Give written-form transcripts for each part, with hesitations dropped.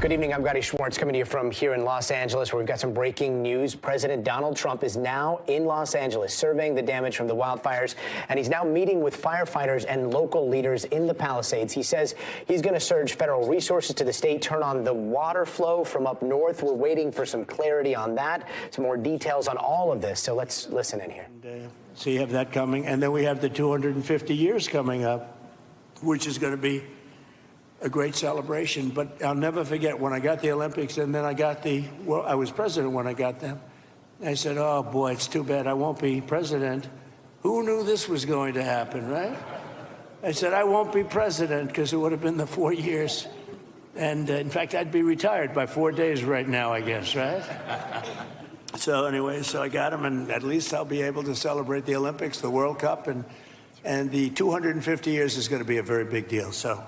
Good evening, I'm Gadi Schwartz coming to you from here in Los Angeles, where we've got some breaking news. President Donald Trump is now in Los Angeles surveying the damage from the wildfires, and he's now meeting with firefighters and local leaders in the Palisades. He says he's going to surge federal resources to the state, turn on the water flow from up north. We're waiting for some clarity on that, some more details on all of this. So let's listen in here. So you have that coming, and then we have the 250 years coming up, which is going to be a great celebration. But I'll never forget when I got the Olympics, and then I was president when I got them. I said, oh boy, it's too bad I won't be president. Who knew this was going to happen, right? I said, I won't be president because it would have been the 4 years. And in fact, I'd be retired by 4 days right now, I guess, right? So anyway, so I got him, and at least I'll be able to celebrate the Olympics, the World Cup, and the 250 years is going to be a very big deal. So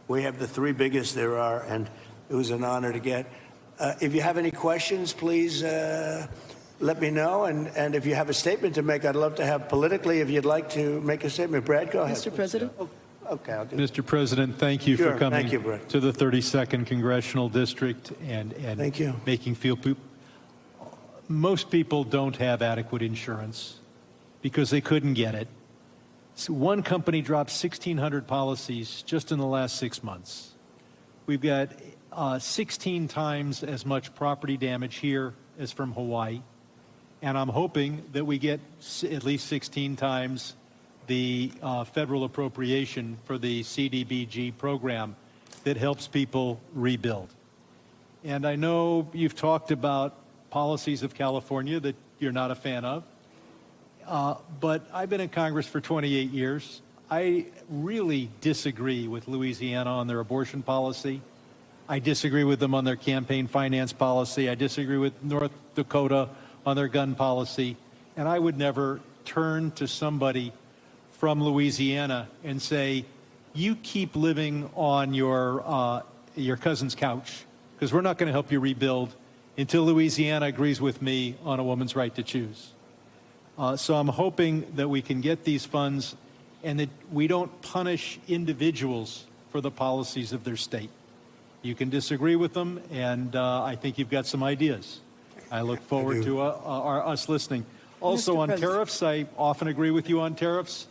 we have the three biggest there are, and it was an honor to get. If you have any questions, please let me know. And if you have a statement to make, I'd love to have politically, if you'd like to make a statement. Brad, go ahead. Mr. President. Okay, I'll do Mr. President, thank you for coming Thank you, Brad. to the 32nd Congressional District and Thank you. making feel. Most people don't have adequate insurance because they couldn't get it. So one company dropped 1,600 policies just in the last 6 months. We've got 16 times as much property damage here as from Hawaii. And I'm hoping that we get at least 16 times the federal appropriation for the CDBG program that helps people rebuild. And I know you've talked about policies of California that you're not a fan of. But I've been in Congress for 28 years. I really disagree with Louisiana on their abortion policy. I disagree with them on their campaign finance policy. I disagree with North Dakota on their gun policy. And I would never turn to somebody from Louisiana and say, you keep living on your cousin's couch, because we're not going to help you rebuild until Louisiana agrees with me on a woman's right to choose. So I'm hoping that we can get these funds and that we don't punish individuals for the policies of their state. You can disagree with them, and I think you've got some ideas. I look forward to us listening. Also on tariffs, I often agree with you on tariffs,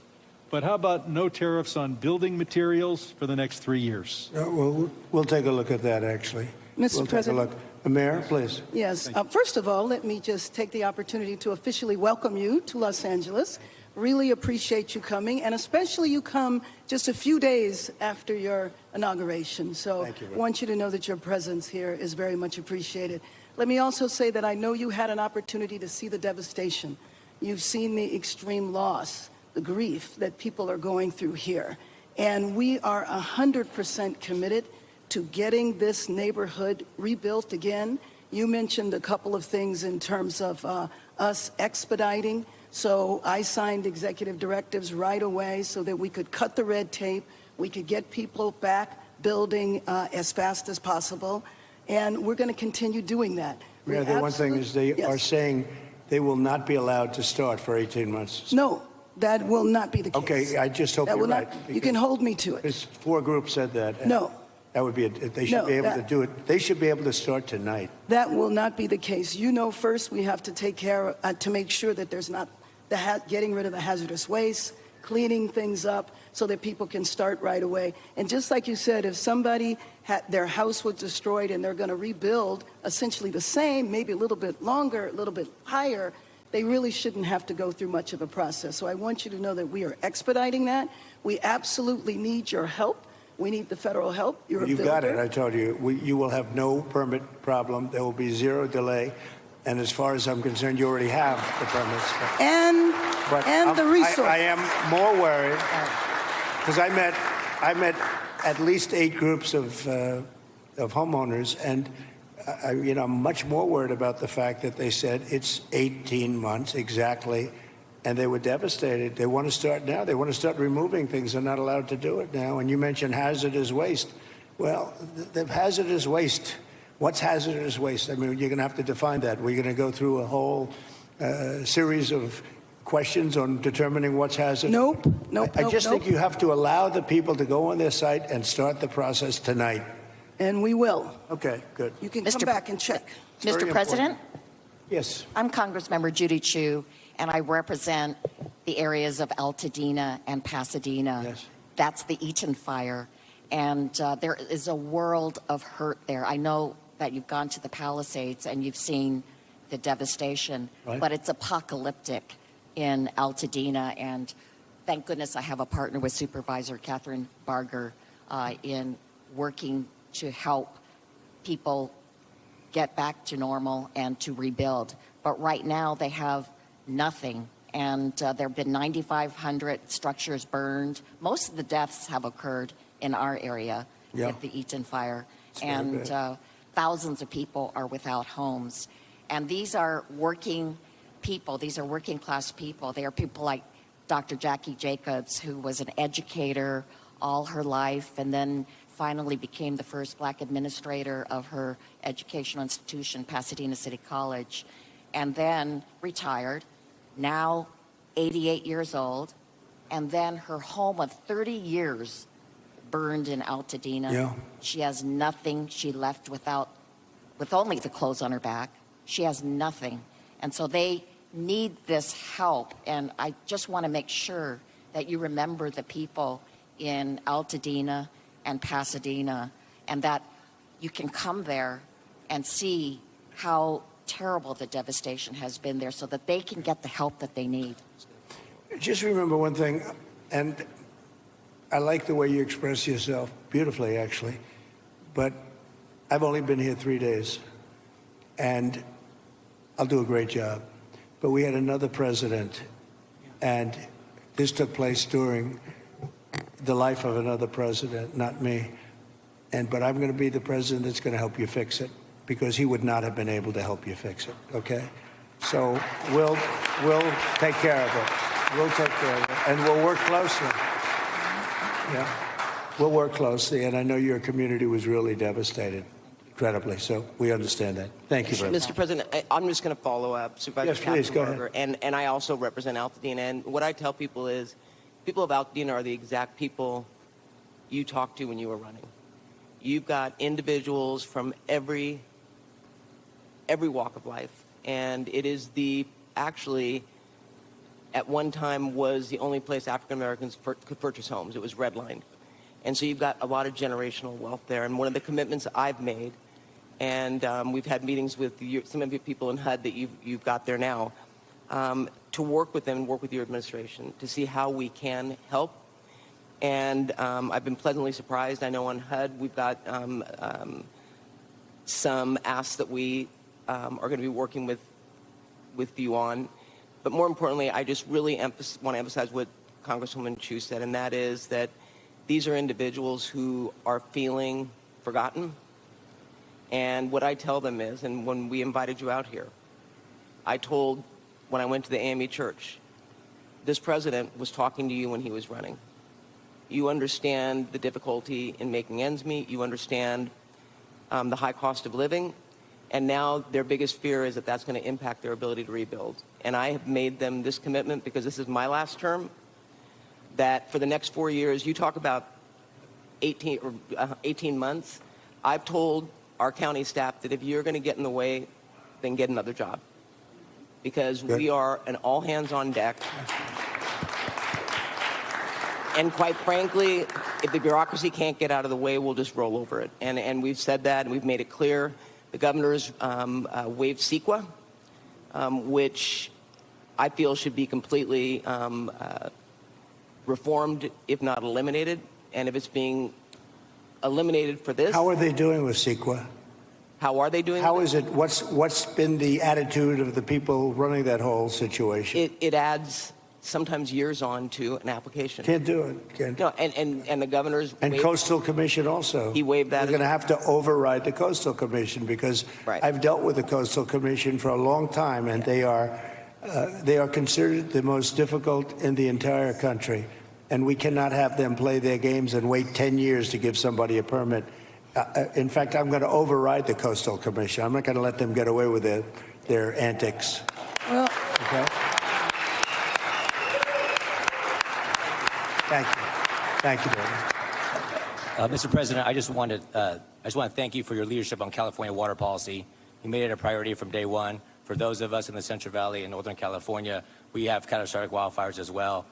but how about no tariffs on building materials for the next 3 years? Well, we'll take a look at that, actually. Mr. President. Take a look. Mayor, please. Yes. First of all, let me just take the opportunity to officially welcome you to Los Angeles. Really appreciate you coming, and especially you come just a few days after your inauguration. So I want you to know that your presence here is very much appreciated. Let me also say that I know you had an opportunity to see the devastation. You've seen the extreme loss, the grief that people are going through here. And we are 100% committed to getting this neighborhood rebuilt again. You mentioned a couple of things in terms of us expediting. So I signed executive directives right away so that we could cut the red tape, we could get people back building as fast as possible, and we're going to continue doing that. Yeah, the one thing is they are saying they will not be allowed to start for 18 months. No, that will not be the case. Okay, I just hope you're right. You can hold me to it. Because 4 groups said that. No. That would be they should be able to do it. They should be able to start tonight. That will not be the case. You know, first we have to take care to make sure that there's not getting rid of the hazardous waste, cleaning things up so that people can start right away. And just like you said, if somebody their house was destroyed and they're going to rebuild essentially the same, maybe a little bit longer, a little bit higher, they really shouldn't have to go through much of a process. So I want you to know that we are expediting that. We absolutely need your help. We need the federal help. You've got it. I told you. You will have no permit problem. There will be zero delay. And as far as I'm concerned, you already have the permits. And the resources. I am more worried because I met at least 8 groups of homeowners, and I'm much more worried about the fact that they said it's 18 months exactly. And they were devastated. They want to start now. They want to start removing things. They're not allowed to do it now. And you mentioned hazardous waste. Well, the hazardous waste, what's hazardous waste? I mean, you're going to have to define that. We're going to go through a whole series of questions on determining what's hazardous. Nope. I just think you have to allow the people to go on their site and start the process tonight. And we will. Okay, good. You can come back and check. very Mr. President, Yes. I'm Congressmember Judy Chu, and I represent the areas of Altadena and Pasadena. Yes. That's the Eaton fire, and there is a world of hurt there. I know that you've gone to the Palisades and you've seen the devastation, Right. but it's apocalyptic in Altadena, and thank goodness I have a partner with Supervisor Catherine Barger in working to help people get back to normal and to rebuild. But right now they have nothing, and there have been 9,500 structures burned. Most of the deaths have occurred in our area with the Eaton fire, and thousands of people are without homes. And these are working people. These are working class people. They are people like Dr. Jackie Jacobs, who was an educator all her life and then finally became the first black administrator of her educational institution, Pasadena City College, and then retired, now 88 years old, and then her home of 30 years burned in Altadena. Yeah. She has nothing. She left with only the clothes on her back. She has nothing. And so they need this help. And I just want to make sure that you remember the people in Altadena and Pasadena, and that you can come there and see how terrible the devastation has been there so that they can get the help that they need. Just remember one thing, and I like the way you express yourself beautifully, actually, but I've only been here 3 days, and I'll do a great job. But we had another president, and this took place during the life of another president, not me. But I'm going to be the president that's going to help you fix it, because he would not have been able to help you fix it, okay? So we'll take care of it. We'll take care of it, and we'll work closely. Yeah, we'll work closely, and I know your community was really devastated, incredibly, so we understand that. Thank you very much. Mr. President, I'm just going to follow up. Supervisor Yes, please, go Barger, and I also represent Altadena, and what I tell people is, people of Altadena are the exact people you talked to when you were running. You've got individuals from every walk of life, and it is actually at one time was the only place African Americans could purchase homes. It was redlined. And so you've got a lot of generational wealth there. And one of the commitments I've made, and we've had meetings with some of your people in HUD that you've got there now, to work with them and work with your administration to see how we can help. And I've been pleasantly surprised. I know on HUD we've got some asks that we are going to be working with you on. But more importantly, I just really want to emphasize what Congresswoman Chu said, and that is that these are individuals who are feeling forgotten. And what I tell them is, and when we invited you out here, I told, when I went to the AME church, this president was talking to you when he was running. You understand the difficulty in making ends meet. You understand the high cost of living. And now their biggest fear is that that's going to impact their ability to rebuild. And I have made them this commitment, because this is my last term, that for the next 4 years, you talk about 18 months, I've told our county staff that if you're going to get in the way, then get another job. Because we are an all hands on deck. And quite frankly, if the bureaucracy can't get out of the way, we'll just roll over it. And we've said that, and we've made it clear. The governor's waived CEQA, which I feel should be completely reformed, if not eliminated. And if it's being eliminated for this... How are they doing with CEQA? How are they doing? How is it? What's been the attitude of the people running that whole situation? It adds sometimes years on to an application. Can't do it. Can't. No, and the governor's And waived, Coastal Commission also. He waived that. We're going to have to override the Coastal Commission, because I've dealt with the Coastal Commission for a long time, and they are considered the most difficult in the entire country. And we cannot have them play their games and wait 10 years to give somebody a permit. In fact, I'm going to override the Coastal Commission. I'm not going to let them get away with their antics. Well, okay. Thank you. Thank you, David. Mr. President, I just wanted I just want to thank you for your leadership on California water policy. You made it a priority from day one. For those of us in the Central Valley and Northern California, we have catastrophic wildfires as well.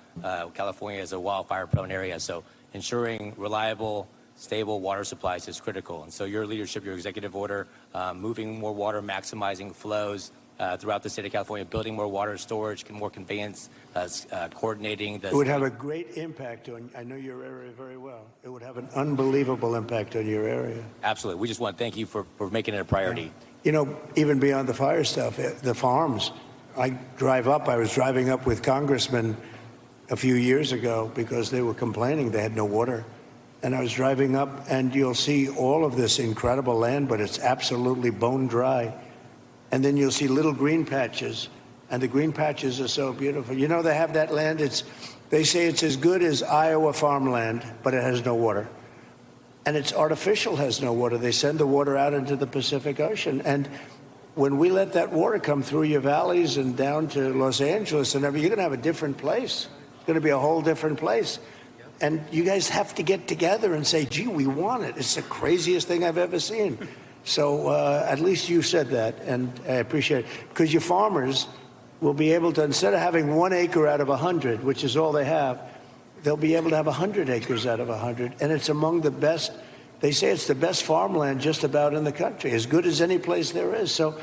California is a wildfire-prone area, so ensuring reliable, stable water supplies is critical. And so your leadership, your executive order, moving more water, maximizing flows throughout the state of California, building more water storage, more conveyance, coordinating the... It would have a great impact on, I know your area very well. It would have an unbelievable impact on your area. Absolutely. We just want to thank you for making it a priority. You know, even beyond the fire stuff, the farms. I was driving up with congressmen a few years ago because they were complaining they had no water. And I was driving up, and you'll see all of this incredible land, but it's absolutely bone dry. And then you'll see little green patches, and the green patches are so beautiful. You know, they have that land, they say it's as good as Iowa farmland, but it has no water. And it's artificial, has no water. They send the water out into the Pacific Ocean. And when we let that water come through your valleys and down to Los Angeles and everything, you're going to have a different place. It's going to be a whole different place. And you guys have to get together and say, gee, we want it. It's the craziest thing I've ever seen. So at least you said that, and I appreciate it. Because your farmers will be able to, instead of having 1 acre out of 100, which is all they have, they'll be able to have 100 acres out of 100. And it's among the best, they say it's the best farmland just about in the country, as good as any place there is. So,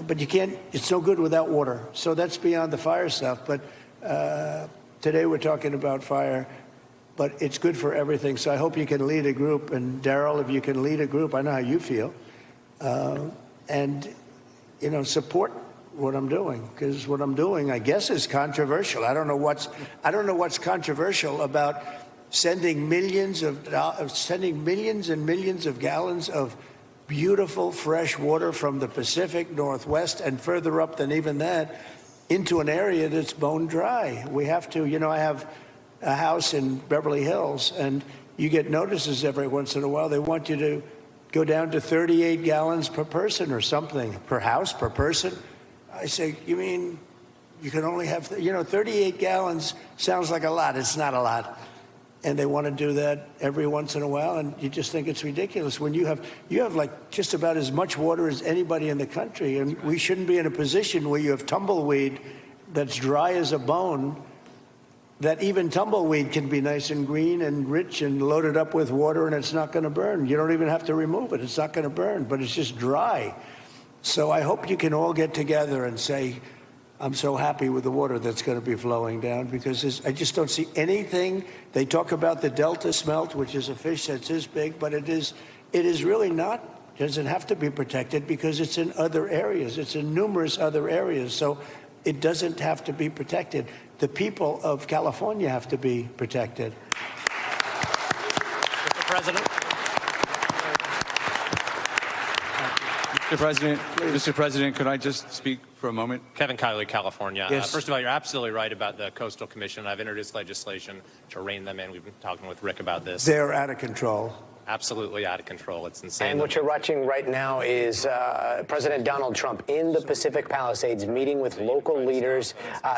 but you can't, it's no good without water. So that's beyond the fire stuff. But today we're talking about fire. But it's good for everything. So I hope you can lead a group. And Daryl, if you can lead a group, I know how you feel. And, you know, support what I'm doing, because what I'm doing, I guess, is controversial. I don't know what's controversial about sending millions and millions of gallons of beautiful fresh water from the Pacific Northwest and further up than even that into an area that's bone dry. We have to, you know, I have a house in Beverly Hills, and you get notices every once in a while. They want you to go down to 38 gallons per person or something, per house, per person. I say, you mean you can only have, 38 gallons sounds like a lot. It's not a lot. And they want to do that every once in a while, and you just think it's ridiculous. When you have like just about as much water as anybody in the country, and we shouldn't be in a position where you have tumbleweed that's dry as a bone, that even tumbleweed can be nice and green and rich and loaded up with water, and it's not going to burn. You don't even have to remove it. It's not going to burn, but it's just dry. So I hope you can all get together and say, I'm so happy with the water that's going to be flowing down, because I just don't see anything. They talk about the Delta smelt, which is a fish that's this big, but it is really not. It doesn't have to be protected because it's in other areas. It's in numerous other areas. So it doesn't have to be protected. The people of California have to be protected. Mr. President, could I just speak for a moment? Kevin Kiley, California. Yes. First of all, you're absolutely right about the Coastal Commission. I've introduced legislation to rein them in. We've been talking with Rick about this. They're out of control. Absolutely out of control. It's insane. And what you're watching right now is President Donald Trump in the Pacific Palisades meeting with local leaders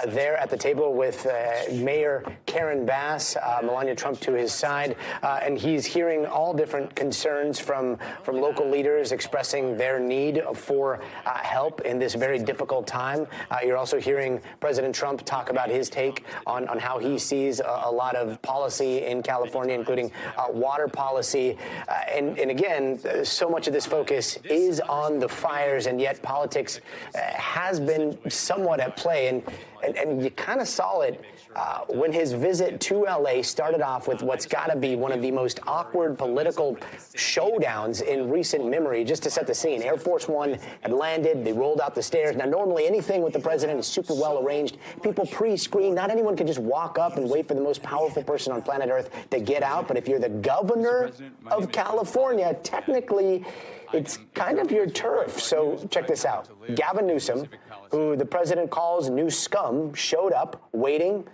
there at the table with Mayor Karen Bass, Melania Trump to his side. And he's hearing all different concerns from local leaders expressing their need for help in this very difficult time. You're also hearing President Trump talk about his take on how he sees a lot of policy in California, including water policy. And again, so much of this focus is on the fires, and yet politics has been somewhat at play. And you kind of saw it when his visit to L.A. started off with what's got to be one of the most awkward political showdowns in recent memory. Just to set the scene, Air Force One had landed. They rolled out the stairs. Now, normally anything with the president is super well arranged. People pre-screen. Not anyone can just walk up and wait for the most powerful person on planet Earth to get out. But if you're the governor of California, technically, it's kind of your turf. So check this out. Gavin Newsom, who the president calls new scum, showed up waiting.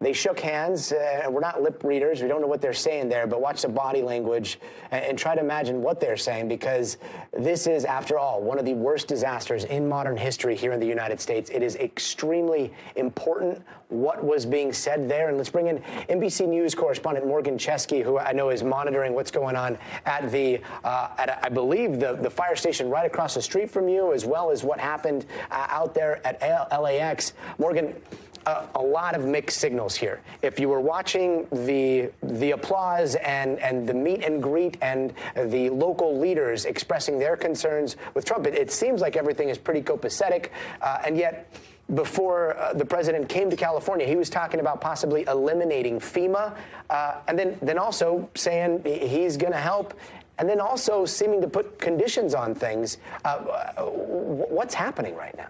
They shook hands. We're not lip readers. We don't know what they're saying there, but watch the body language and try to imagine what they're saying, because this is, after all, one of the worst disasters in modern history here in the United States. It is extremely important what was being said there. And let's bring in NBC News correspondent Morgan Chesky, who I know is monitoring what's going on at I believe, the fire station right across the street from you, as well as what happened out there at LAX. Morgan, a lot of mixed signals here. If you were watching the applause and the meet and greet and the local leaders expressing their concerns with Trump, it seems like everything is pretty copacetic, and yet before the president came to California, he was talking about possibly eliminating FEMA, and then also saying he's going to help, and then also seeming to put conditions on things. What's happening right now?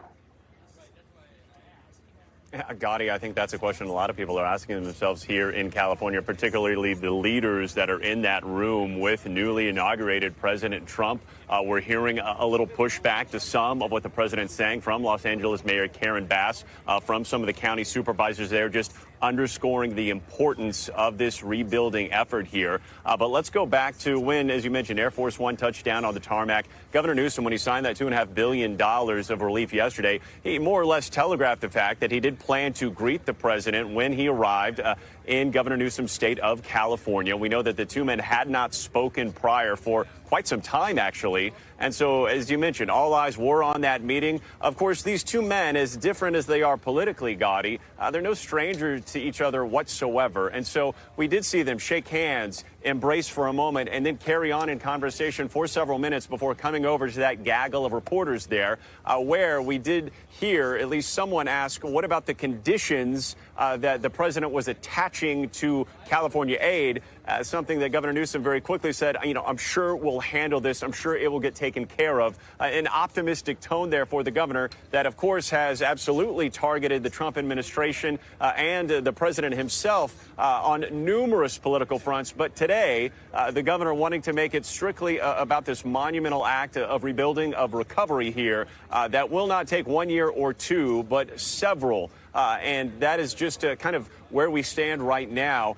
Gadi, I think that's a question a lot of people are asking themselves here in California, particularly the leaders that are in that room with newly inaugurated President Trump. We're hearing a little pushback to some of what the president's saying from Los Angeles Mayor Karen Bass, from some of the county supervisors there, just underscoring the importance of this rebuilding effort here. But let's go back to when, as you mentioned, Air Force One touched down on the tarmac. Governor Newsom, when he signed that $2.5 billion of relief yesterday, he more or less telegraphed the fact that he did plan to greet the president when he arrived in Governor Newsom's state of California. We know that the two men had not spoken prior for quite some time, actually. And so, as you mentioned, all eyes were on that meeting. Of course, these two men, as different as they are politically, Gadi, they're no stranger to each other whatsoever. And so we did see them shake hands, embrace for a moment, and then carry on in conversation for several minutes before coming over to that gaggle of reporters there, where we did hear at least someone ask, what about the conditions that the president was attaching to California aid? Something that Governor Newsom very quickly said, I'm sure we'll handle this. I'm sure it will get taken care of. An optimistic tone there for the governor that, of course, has absolutely targeted the Trump administration and the president himself on numerous political fronts. But today, the governor wanting to make it strictly about this monumental act of rebuilding, of recovery here that will not take 1 year or two, but several. And that is just kind of where we stand right now.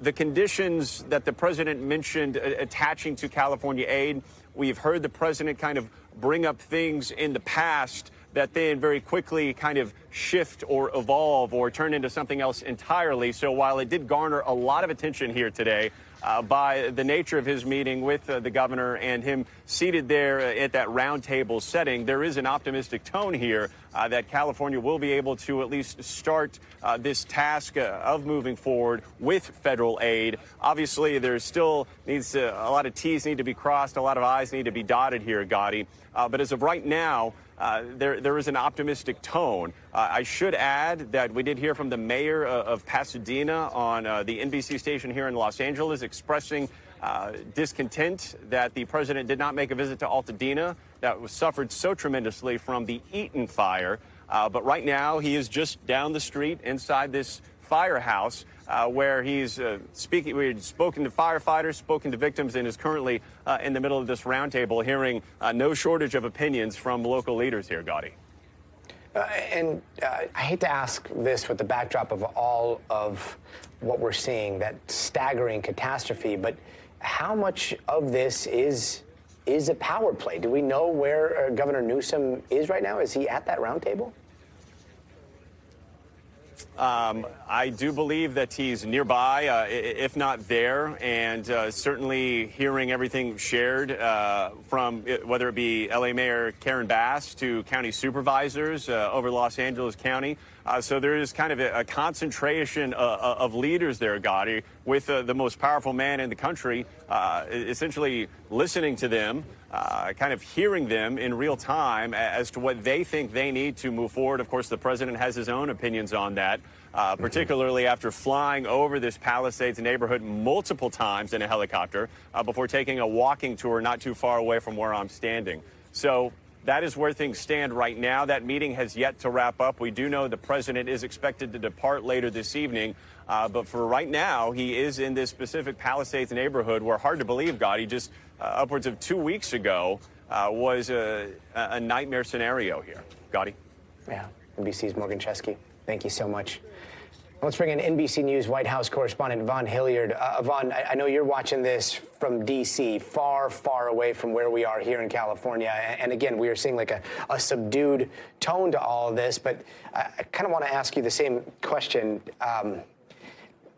The conditions that the president mentioned attaching to California aid, we've heard the president kind of bring up things in the past that then very quickly kind of shift or evolve or turn into something else entirely. So while it did garner a lot of attention here today by the nature of his meeting with the governor and him seated there at that roundtable setting, there is an optimistic tone here that California will be able to at least start this task of moving forward with federal aid. Obviously, there still needs a lot of T's need to be crossed, a lot of I's need to be dotted here, Gadi. But as of right now, there is an optimistic tone. I should add that we did hear from the mayor of Pasadena on the NBC station here in Los Angeles expressing discontent that the president did not make a visit to Altadena that was suffered so tremendously from the Eaton fire. But right now, he is just down the street inside this firehouse where he's speaking. We've spoken to firefighters, spoken to victims, and is currently in the middle of this roundtable hearing no shortage of opinions from local leaders here, Gadi. I hate to ask this with the backdrop of all of what we're seeing, that staggering catastrophe, but how much of this is a power play? Do we know where Governor Newsom is right now? Is he at that roundtable? I do believe that he's nearby, if not there, and certainly hearing everything shared from whether it be L.A. Mayor Karen Bass to county supervisors over Los Angeles County. So there is kind of a concentration of leaders there, Gadi, with the most powerful man in the country, essentially listening to them, kind of hearing them in real time as to what they think they need to move forward. Of course, the president has his own opinions on that, particularly after flying over this Palisades neighborhood multiple times in a helicopter before taking a walking tour not too far away from where I'm standing. So that is where things stand right now. That meeting has yet to wrap up. We do know the president is expected to depart later this evening. But for right now, he is in this specific Palisades neighborhood where, hard to believe, Gadi, just upwards of 2 weeks ago was a nightmare scenario here. Gadi? Yeah. NBC's Morgan Chesky. Thank you so much. Let's bring in NBC News White House correspondent Vaughn Hilliard. Vaughn, I know you're watching this from D.C., far, far away from where we are here in California. And again, we are seeing like a subdued tone to all of this. But I kind of want to ask you the same question.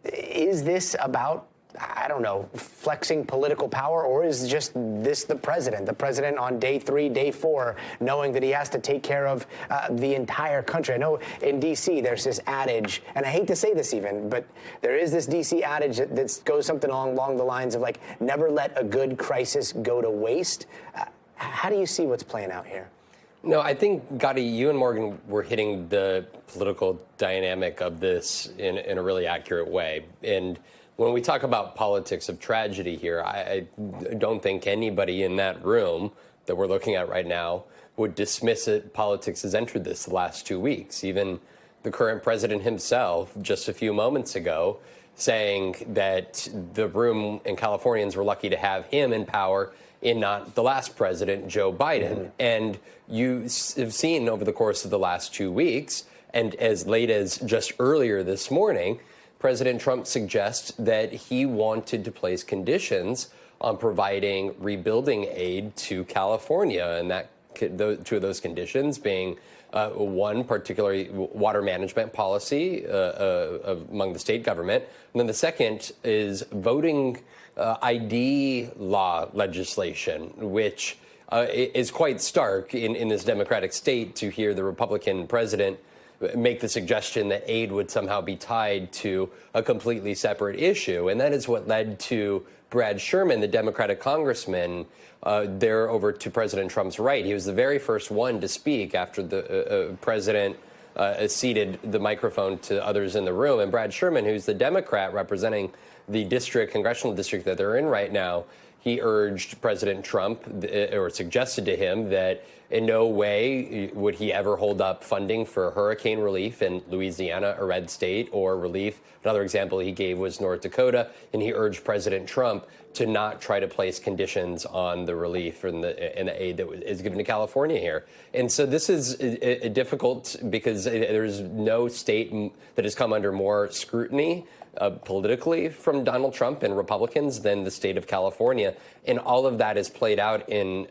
Is this about, I don't know, flexing political power, or is just this the president on day 3, day 4, knowing that he has to take care of the entire country? I know in D.C. there's this adage, and I hate to say this even, but there is this D.C. adage that goes something along the lines of like, never let a good crisis go to waste. How do you see what's playing out here? No, I think, Gadi, you and Morgan were hitting the political dynamic of this in a really accurate way. And when we talk about politics of tragedy here, I don't think anybody in that room that we're looking at right now would dismiss it. Politics has entered this the last 2 weeks. Even the current president himself, just a few moments ago, saying that the room and Californians were lucky to have him in power and not the last president, Joe Biden. Mm-hmm. And you have seen over the course of the last 2 weeks, and as late as just earlier this morning, President Trump suggests that he wanted to place conditions on providing rebuilding aid to California, and that two of those conditions being one, particularly water management policy among the state government, and then the second is voting ID law legislation, which is quite stark in this democratic state to hear the Republican president make the suggestion that aid would somehow be tied to a completely separate issue. And that is what led to Brad Sherman, the Democratic congressman, there over to President Trump's right. He was the very first one to speak after the president ceded the microphone to others in the room. And Brad Sherman, who's the Democrat representing the congressional district that they're in right now, he urged President Trump, or suggested to him, that in no way would he ever hold up funding for hurricane relief in Louisiana, a red state, or relief. Another example he gave was North Dakota, and he urged President Trump to not try to place conditions on the relief and the aid that is given to California here. And so this is difficult because there's no state that has come under more scrutiny politically from Donald Trump and Republicans than the state of California. And all of that has played out in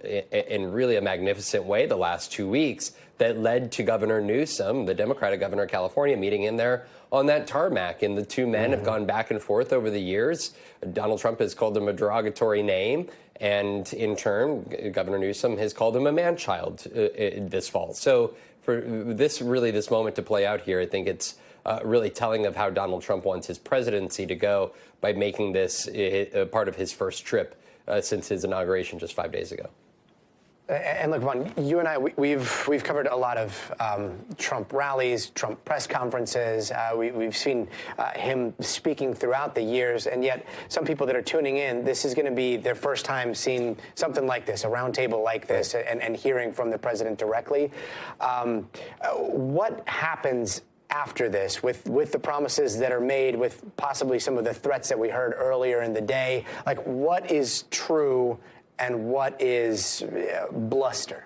really a magnificent way the last 2 weeks that led to Governor Newsom, the Democratic governor of California, meeting in there on that tarmac. And the two men have gone back and forth over the years. Donald Trump has called him a derogatory name. And in turn, Governor Newsom has called him a man-child this fall. So for this moment to play out here, I think it's really telling of how Donald Trump wants his presidency to go by making this part of his first trip since his inauguration just 5 days ago. And look, Vaughn, you and I, we've covered a lot of Trump rallies, Trump press conferences. We've seen him speaking throughout the years, and yet some people that are tuning in, this is going to be their first time seeing something like this, a roundtable like this, and hearing from the president directly. What happens after this, with the promises that are made, with possibly some of the threats that we heard earlier in the day? Like, what is true and what is bluster?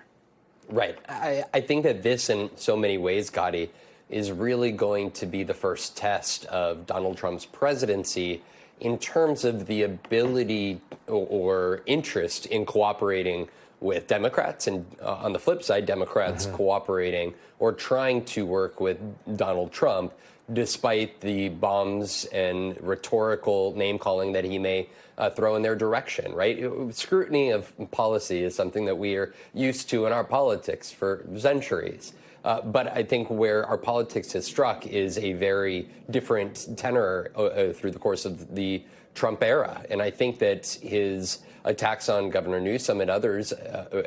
Right. I think that this, in so many ways, Gadi, is really going to be the first test of Donald Trump's presidency in terms of the ability or interest in cooperating with Democrats, and on the flip side, Democrats cooperating or trying to work with Donald Trump, despite the bombs and rhetorical name-calling that he may throw in their direction, right? Scrutiny of policy is something that we are used to in our politics for centuries. But I think where our politics has struck is a very different tenor through the course of the Trump era. And I think that his attacks on Governor Newsom and others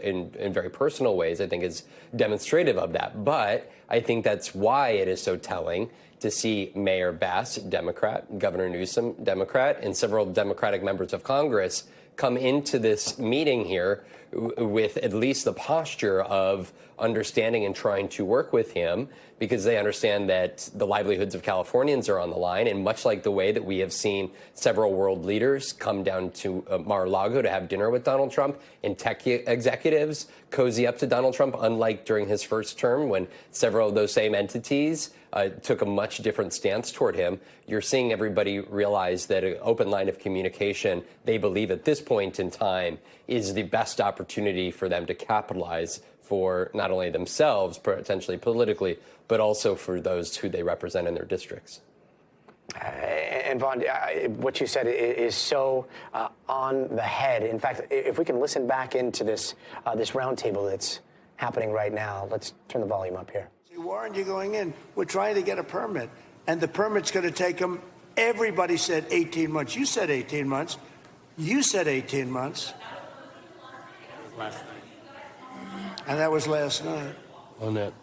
in very personal ways, I think, is demonstrative of that. But I think that's why it is so telling to see Mayor Bass, Democrat, Governor Newsom, Democrat, and several Democratic members of Congress come into this meeting here with at least the posture of understanding and trying to work with him, because they understand that the livelihoods of Californians are on the line. And much like the way that we have seen several world leaders come down to Mar-a-Lago to have dinner with Donald Trump, and tech executives cozy up to Donald Trump, unlike during his first term when several of those same entities took a much different stance toward him. You're seeing everybody realize that an open line of communication, they believe at this point in time, is the best opportunity for them to capitalize for not only themselves, potentially politically, but also for those who they represent in their districts. And Vaughn, what you said is so on the head. In fact, if we can listen back into this roundtable that's happening right now, let's turn the volume up here. See, why aren't you going in? We're trying to get a permit, and the permit's going to take them. Everybody said 18 months. You said 18 months. You said 18 months. Last night. And that was last night. On that.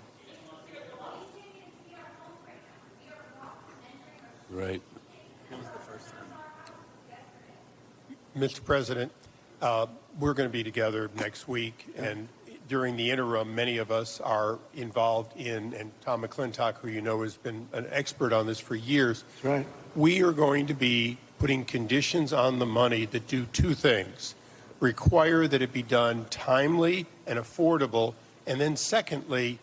Right. Mr. President, we're going to be together next week, and during the interim, many of us are involved in, and Tom McClintock, who you know has been an expert on this for years, right. We are going to be putting conditions on the money that do two things. Require that it be done timely and affordable, and then secondly,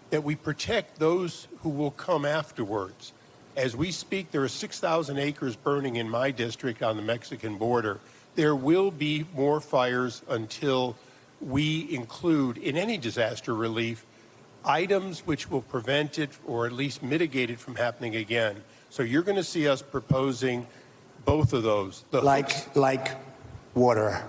that we protect those who will come afterwards. As we speak, there are 6,000 acres burning in my district on the Mexican border. There will be more fires until we include in any disaster relief items which will prevent it or at least mitigate it from happening again. So you're going to see us proposing both of those. Like water.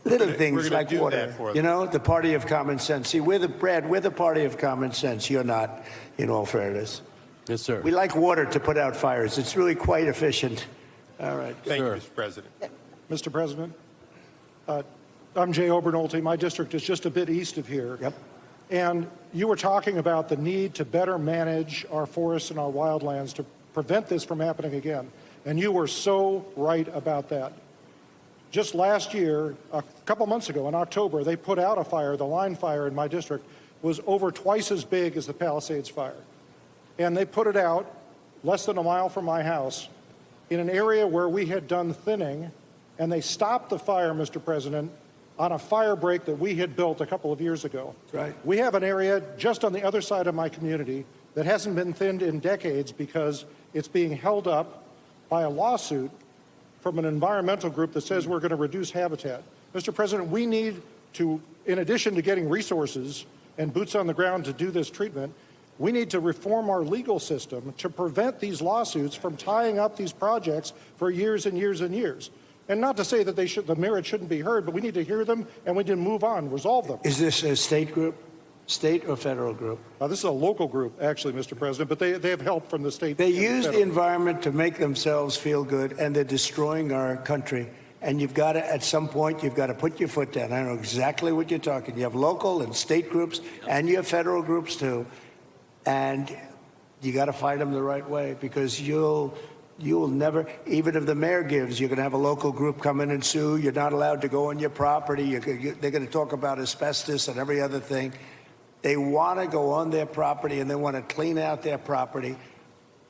Little things like water. You know, the party of common sense. See, we're the party of common sense. You're not, in all fairness. Yes, sir. We like water to put out fires. It's really quite efficient. All right. Thank you, Mr. President. Mr. President, I'm Jay Obernolte. My district is just a bit east of here. Yep. And you were talking about the need to better manage our forests and our wildlands to prevent this from happening again. And you were so right about that. Just last year, a couple months ago in October, they put out a fire. The line fire in my district was over twice as big as the Palisades fire. And they put it out less than a mile from my house in an area where we had done thinning, and they stopped the fire, Mr. President, on a fire break that we had built a couple of years ago. Right. We have an area just on the other side of my community that hasn't been thinned in decades because it's being held up by a lawsuit from an environmental group that says we're going to reduce habitat. Mr. President, we need to, in addition to getting resources and boots on the ground to do this treatment, we need to reform our legal system to prevent these lawsuits from tying up these projects for years and years and years. And not to say that the merit shouldn't be heard, but we need to hear them and we need to move on, resolve them. Is this a state group? State or federal group? This is a local group, actually, Mr. President, but they have help from the state. They use the environment to make themselves feel good, and they're destroying our country. And you've got to, at some point, you've got to put your foot down. I know exactly what you're talking. You have local and state groups, and you have federal groups too. And you got to fight them the right way, because you'll never, even if the mayor gives, you're going to have a local group come in and sue. You're not allowed to go on your property. They're going to talk about asbestos and every other thing. They want to go on their property and they want to clean out their property.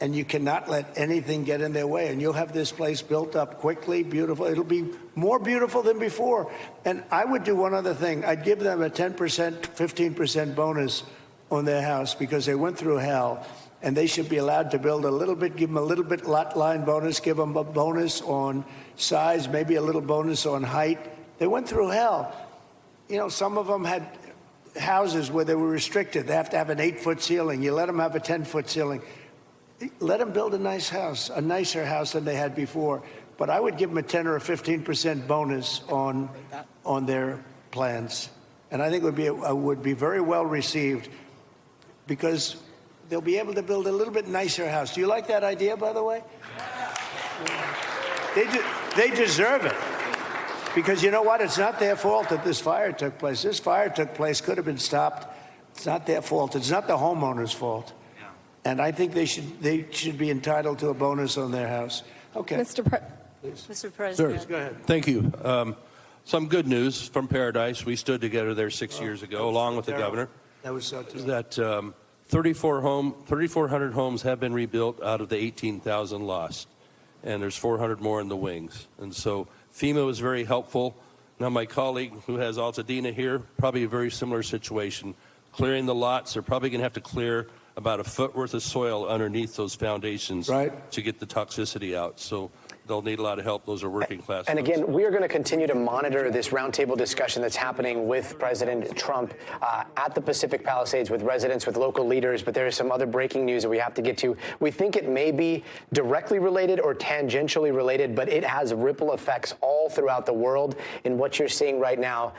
And you cannot let anything get in their way. And you'll have this place built up quickly, beautiful. It'll be more beautiful than before. And I would do one other thing. I'd give them a 10%, 15% bonus on their house because they went through hell. And they should be allowed to build a little bit, give them a little bit lot line bonus, give them a bonus on size, maybe a little bonus on height. They went through hell. You know, some of them had houses where they were restricted. They have to have an 8-foot ceiling. You let them have a 10-foot ceiling. Let them build a nice house, a nicer house than they had before. But I would give them a 10 or a 15% bonus on their plans. And I think it would be very well received because they'll be able to build a little bit nicer house. Do you like that idea, by the way? They deserve it. Because you know what? It's not their fault that this fire took place. This fire took place, could have been stopped. It's not their fault. It's not the homeowner's fault. Yeah. And I think they should be entitled to a bonus on their house. Okay. Mr. President. Sir, go ahead. Thank you. Some good news from Paradise. We stood together there 6 years ago, along with the governor. That was so terrible. That 3,400 homes have been rebuilt out of the 18,000 lost. And there's 400 more in the wings. And so FEMA was very helpful. Now my colleague who has Altadena here, probably a very similar situation. Clearing the lots, they're probably going to have to clear about a foot worth of soil underneath those foundations Right. to get the toxicity out. So they'll need a lot of help. Those are working class And folks. again, we are going to continue to monitor this roundtable discussion that's happening with President Trump at the Pacific Palisades with residents, with local leaders. But there is some other breaking news that we have to get to. We think it may be directly related or tangentially related, but it has ripple effects all throughout the world in what you're seeing right now.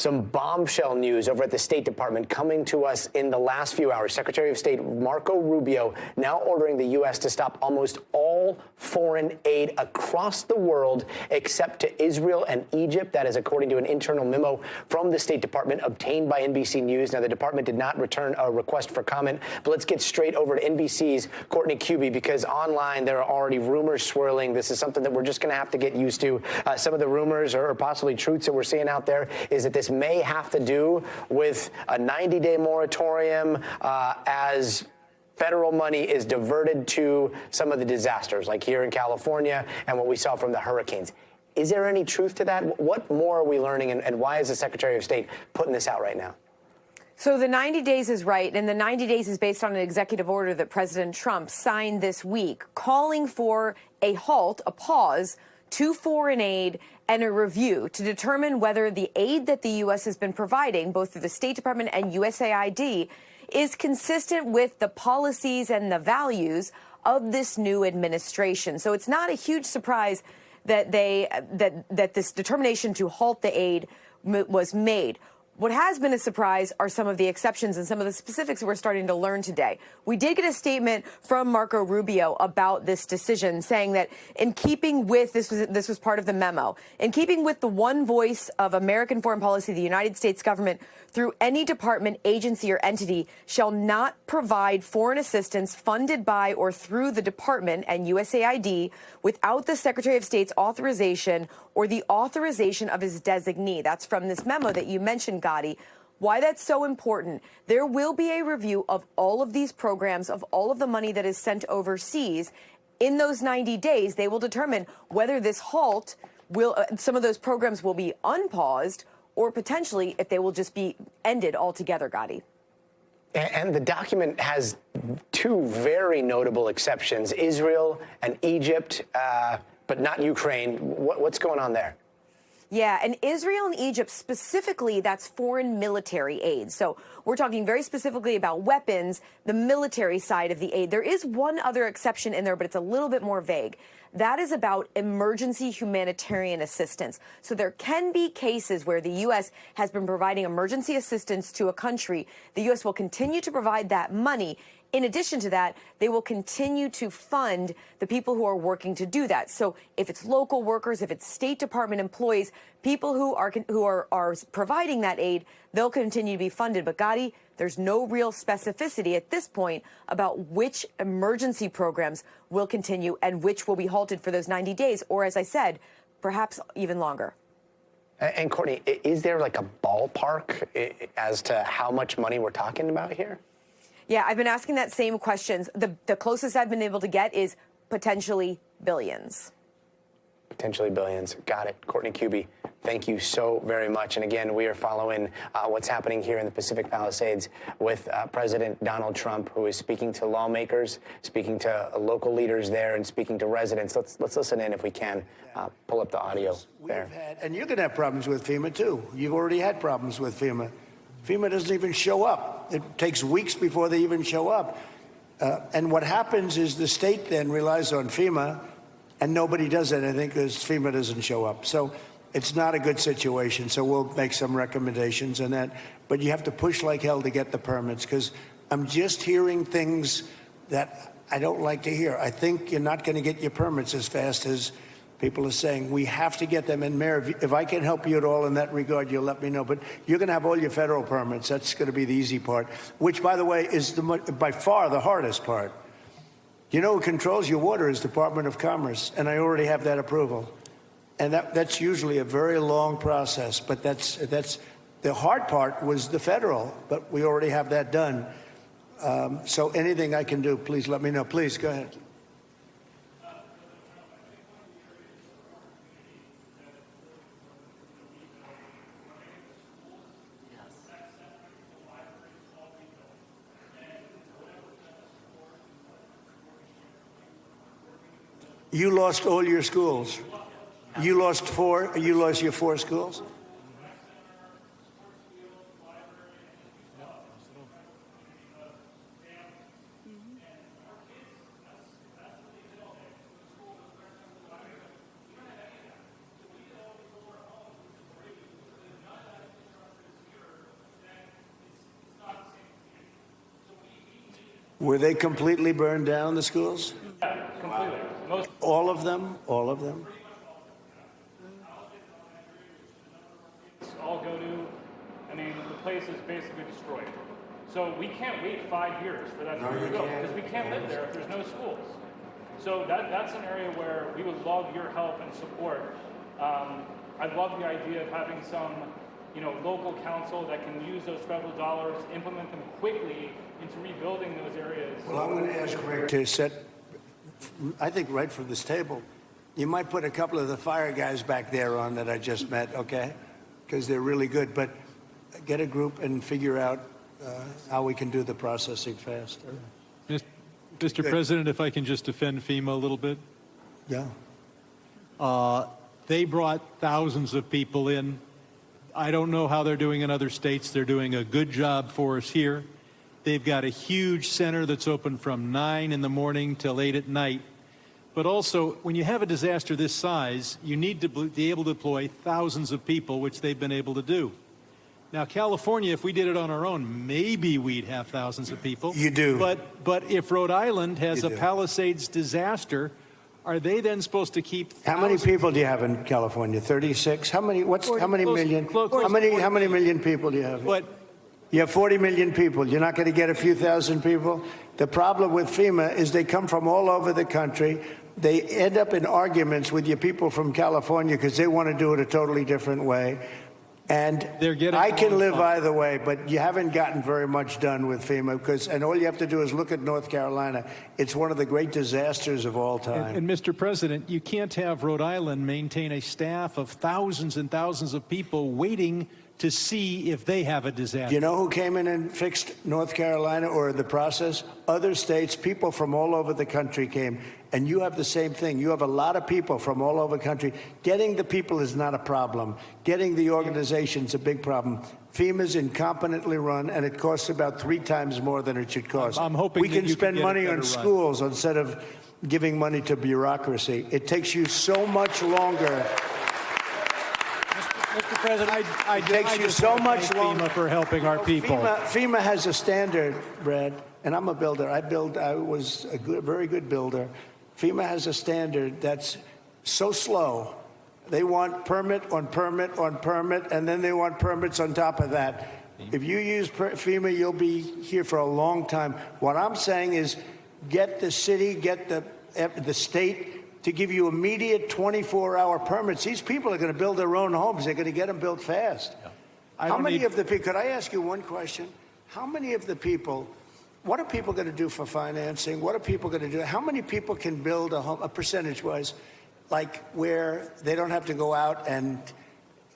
Some bombshell news over at the State Department coming to us in the last few hours. Secretary of State Marco Rubio now ordering the U.S. to stop almost all foreign aid across the world except to Israel and Egypt. That is according to an internal memo from the State Department obtained by NBC News. Now, the department did not return a request for comment, but let's get straight over to NBC's Courtney Kube, because online there are already rumors swirling. This is something that we're just going to have to get used to. Some of the rumors or possibly truths that we're seeing out there is that this may have to do with a 90-day moratorium as federal money is diverted to some of the disasters, like here in California and what we saw from the hurricanes. Is there any truth to that? What more are we learning, and why is the Secretary of State putting this out right now? So the 90 days is right, and the 90 days is based on an executive order that President Trump signed this week, calling for a halt, a pause, to foreign aid and a review to determine whether the aid that the U.S. has been providing, both through the State Department and USAID, is consistent with the policies and the values of this new administration. So it's not a huge surprise that that this determination to halt the aid was made. What has been a surprise are some of the exceptions and some of the specifics we're starting to learn today. We did get a statement from Marco Rubio about this decision, saying that in keeping with, this was part of the memo, in keeping with the one voice of American foreign policy, the United States government, through any department, agency, or entity, shall not provide foreign assistance funded by or through the department and USAID without the Secretary of State's authorization or the authorization of his designee. That's from this memo that you mentioned, Gadi. Why that's so important. There will be a review of all of these programs, of all of the money that is sent overseas. In those 90 days, they will determine whether this halt will, some of those programs will be unpaused, or potentially if they will just be ended altogether, Gadi. And the document has two very notable exceptions, Israel and Egypt, but not Ukraine. What's going on there? Yeah, and Israel and Egypt specifically, that's foreign military aid. So we're talking very specifically about weapons, the military side of the aid. There is one other exception in there, but it's a little bit more vague. That is about emergency humanitarian assistance. So there can be cases where the U.S. has been providing emergency assistance to a country. The U.S. will continue to provide that money. In addition to that, they will continue to fund the people who are working to do that. So if it's local workers, if it's State Department employees, people who are providing that aid, they'll continue to be funded. But Gadi, there's no real specificity at this point about which emergency programs will continue and which will be halted for those 90 days, or as I said, perhaps even longer. And Courtney, is there like a ballpark as to how much money we're talking about here? Yeah, I've been asking that same questions. The closest I've been able to get is potentially billions. Potentially billions. Got it. Courtney Kube, thank you so very much. And again, we are following what's happening here in the Pacific Palisades with President Donald Trump, who is speaking to lawmakers, speaking to local leaders there, and speaking to residents. Let's listen in if we can. Pull up the audio there. And you're going to have problems with FEMA, too. You've already had problems with FEMA. FEMA doesn't even show up. It takes weeks before they even show up. And what happens is the state then relies on FEMA, and nobody does anything because FEMA doesn't show up. So it's not a good situation. So we'll make some recommendations on that. But you have to push like hell to get the permits, because I'm just hearing things that I don't like to hear. I think you're not going to get your permits as fast as people are saying. We have to get them in. Mayor, if I can help you at all in that regard, you'll let me know. But you're going to have all your federal permits. That's going to be the easy part, which, by the way, is by far the hardest part. You know who controls your water is Department of Commerce, and I already have that approval. And that's usually a very long process, but that's the hard part was the federal, but we already have that done. So anything I can do, please let me know. Please, go ahead. You lost all your schools. You lost your 4 schools? Were they completely burned down, the schools? Yeah, completely. All of them? All of them? All go to, I mean, the place is basically destroyed. So we can't wait 5 years for that to be rebuilt because we can't live there if there's no schools. So that's an area where we would love your help and support. I love the idea of having some, local council that can use those federal dollars, implement them quickly into rebuilding those areas. Well, I'm going to ask Rick to set, I think right from this table, you might put a couple of the fire guys back there on that I just met, okay? Because they're really good. But get a group and figure out how we can do the processing faster. Mr. President, if I can just defend FEMA a little bit. Yeah. They brought thousands of people in. I don't know how they're doing in other states. They're doing a good job for us here. They've got a huge center that's open from 9 in the morning till 8 at night. But also, when you have a disaster this size, you need to be able to deploy thousands of people, which they've been able to do. Now, California, if we did it on our own, maybe we'd have thousands of people. You do. But if Rhode Island has a Palisades disaster, are they then supposed to keep thousands? How many people do you have in California? 36? How many million? How many million people do you have? What? You have 40 million people. You're not going to get a few thousand people? The problem with FEMA is they come from all over the country. They end up in arguments with your people from California because they want to do it a totally different way. And I can live either way, but you haven't gotten very much done with FEMA and all you have to do is look at North Carolina. It's one of the great disasters of all time. And Mr. President, you can't have Rhode Island maintain a staff of thousands and thousands of people waiting to see if they have a disaster. You know who came in and fixed North Carolina or the process? Other states, people from all over the country came. And you have the same thing. You have a lot of people from all over the country. Getting the people is not a problem. Getting the organization's a big problem. FEMA's incompetently run, and it costs about 3 times more than it should cost. I'm hoping we can spend money on schools instead of giving money to bureaucracy. It takes you so much longer. Mr. President, it takes you so much longer FEMA for helping our people. FEMA has a standard, Brad, and I'm a builder. I was a very good builder. FEMA has a standard that's so slow. They want permit on permit on permit, and then they want permits on top of that. If you use FEMA, you'll be here for a long time. What I'm saying is get the city, get the state to give you immediate 24-hour permits. These people are going to build their own homes. They're going to get them built fast. How many of the people, could I ask you one question? How many of the people, what are people going to do for financing? What are people going to do? How many people can build a home, percentage-wise, like where they don't have to go out and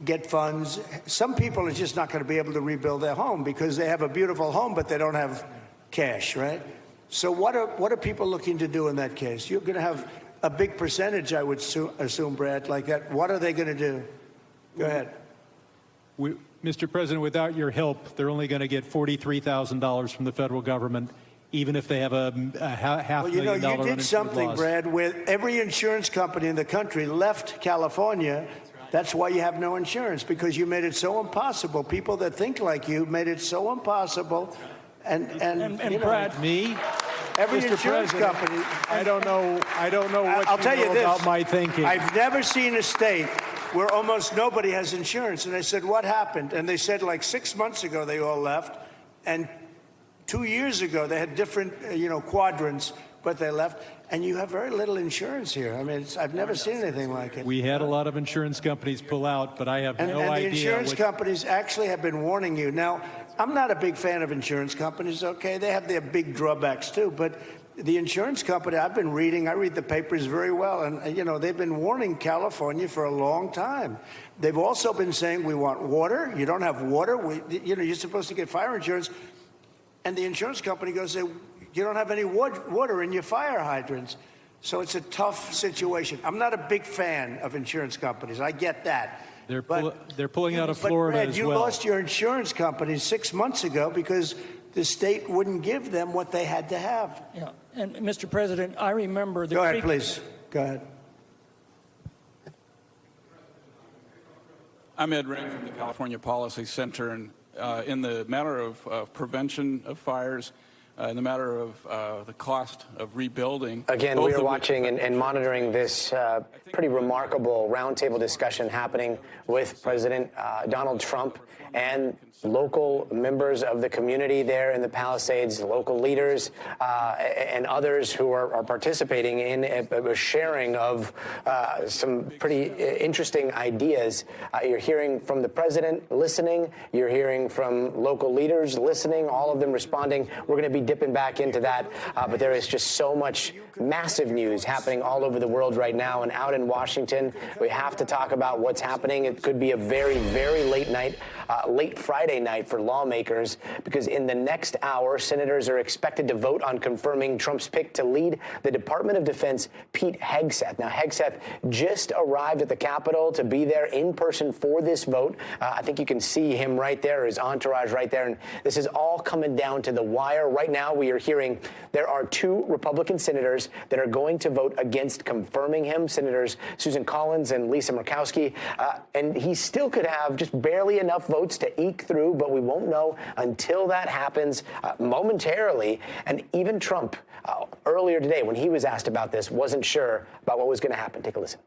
get funds? Some people are just not going to be able to rebuild their home because they have a beautiful home, but they don't have cash, right? So what are people looking to do in that case? You're going to have a big percentage, I would assume, Brad, like that. What are they going to do? Go ahead. Mr. President, without your help, they're only going to get $43,000 from the federal government, even if they have a half $1 million you did something, loss. Brad, where every insurance company in the country left California. That's why you have no insurance, because you made it so impossible. People that think like you made it so impossible. And Brad, me? Every Mr. insurance President, company. I don't know what I'll tell you this, about my thinking. I've never seen a state where almost nobody has insurance. And I said, what happened? And they said like 6 months ago they all left. And 2 years ago they had different, quadrants, but they left. And you have very little insurance here. I mean, I've never seen anything like it. We had a lot of insurance companies pull out, but I have no idea. And the insurance companies actually have been warning you. Now, I'm not a big fan of insurance companies, okay? They have their big drawbacks, too. But the insurance company, I read the papers very well. And, they've been warning California for a long time. They've also been saying, we want water. You don't have water. You're supposed to get fire insurance. And the insurance company goes, you don't have any water in your fire hydrants. So it's a tough situation. I'm not a big fan of insurance companies. I get that. They're pulling out of Florida Brad, as you well. lost your insurance company 6 months ago because the state wouldn't give them what they had to have. Yeah, and Mr. President, I remember the. Go ahead, please. Go ahead. I'm Ed Ring from the California Policy Center, and in the matter of prevention of fires, in the matter of the cost of rebuilding. Again, we are watching and monitoring this pretty remarkable roundtable discussion happening with President Donald Trump and local members of the community there in the Palisades, local leaders, and others who are participating in a sharing of some pretty interesting ideas. You're hearing from the president listening. You're hearing from local leaders listening, all of them responding. We're going to be dipping back into that, but there is just so much massive news happening all over the world right now. And out in Washington, we have to talk about what's happening. It could be a very, very late night, late Friday night for lawmakers, because in the next hour, senators are expected to vote on confirming Trump's pick to lead the Department of Defense, Pete Hegseth. Now, Hegseth just arrived at the Capitol to be there in person for this vote. I think you can see him right there, his entourage right there. And this is all coming down to the wire. Right now, we are hearing there are 2 Republican senators that are going to vote against confirming him, Senators Susan Collins and Lisa Murkowski. And he still could have just barely enough votes to eke through, but we won't know until that happens momentarily. And even Trump, earlier today, when he was asked about this, wasn't sure about what was going to happen. Take a listen.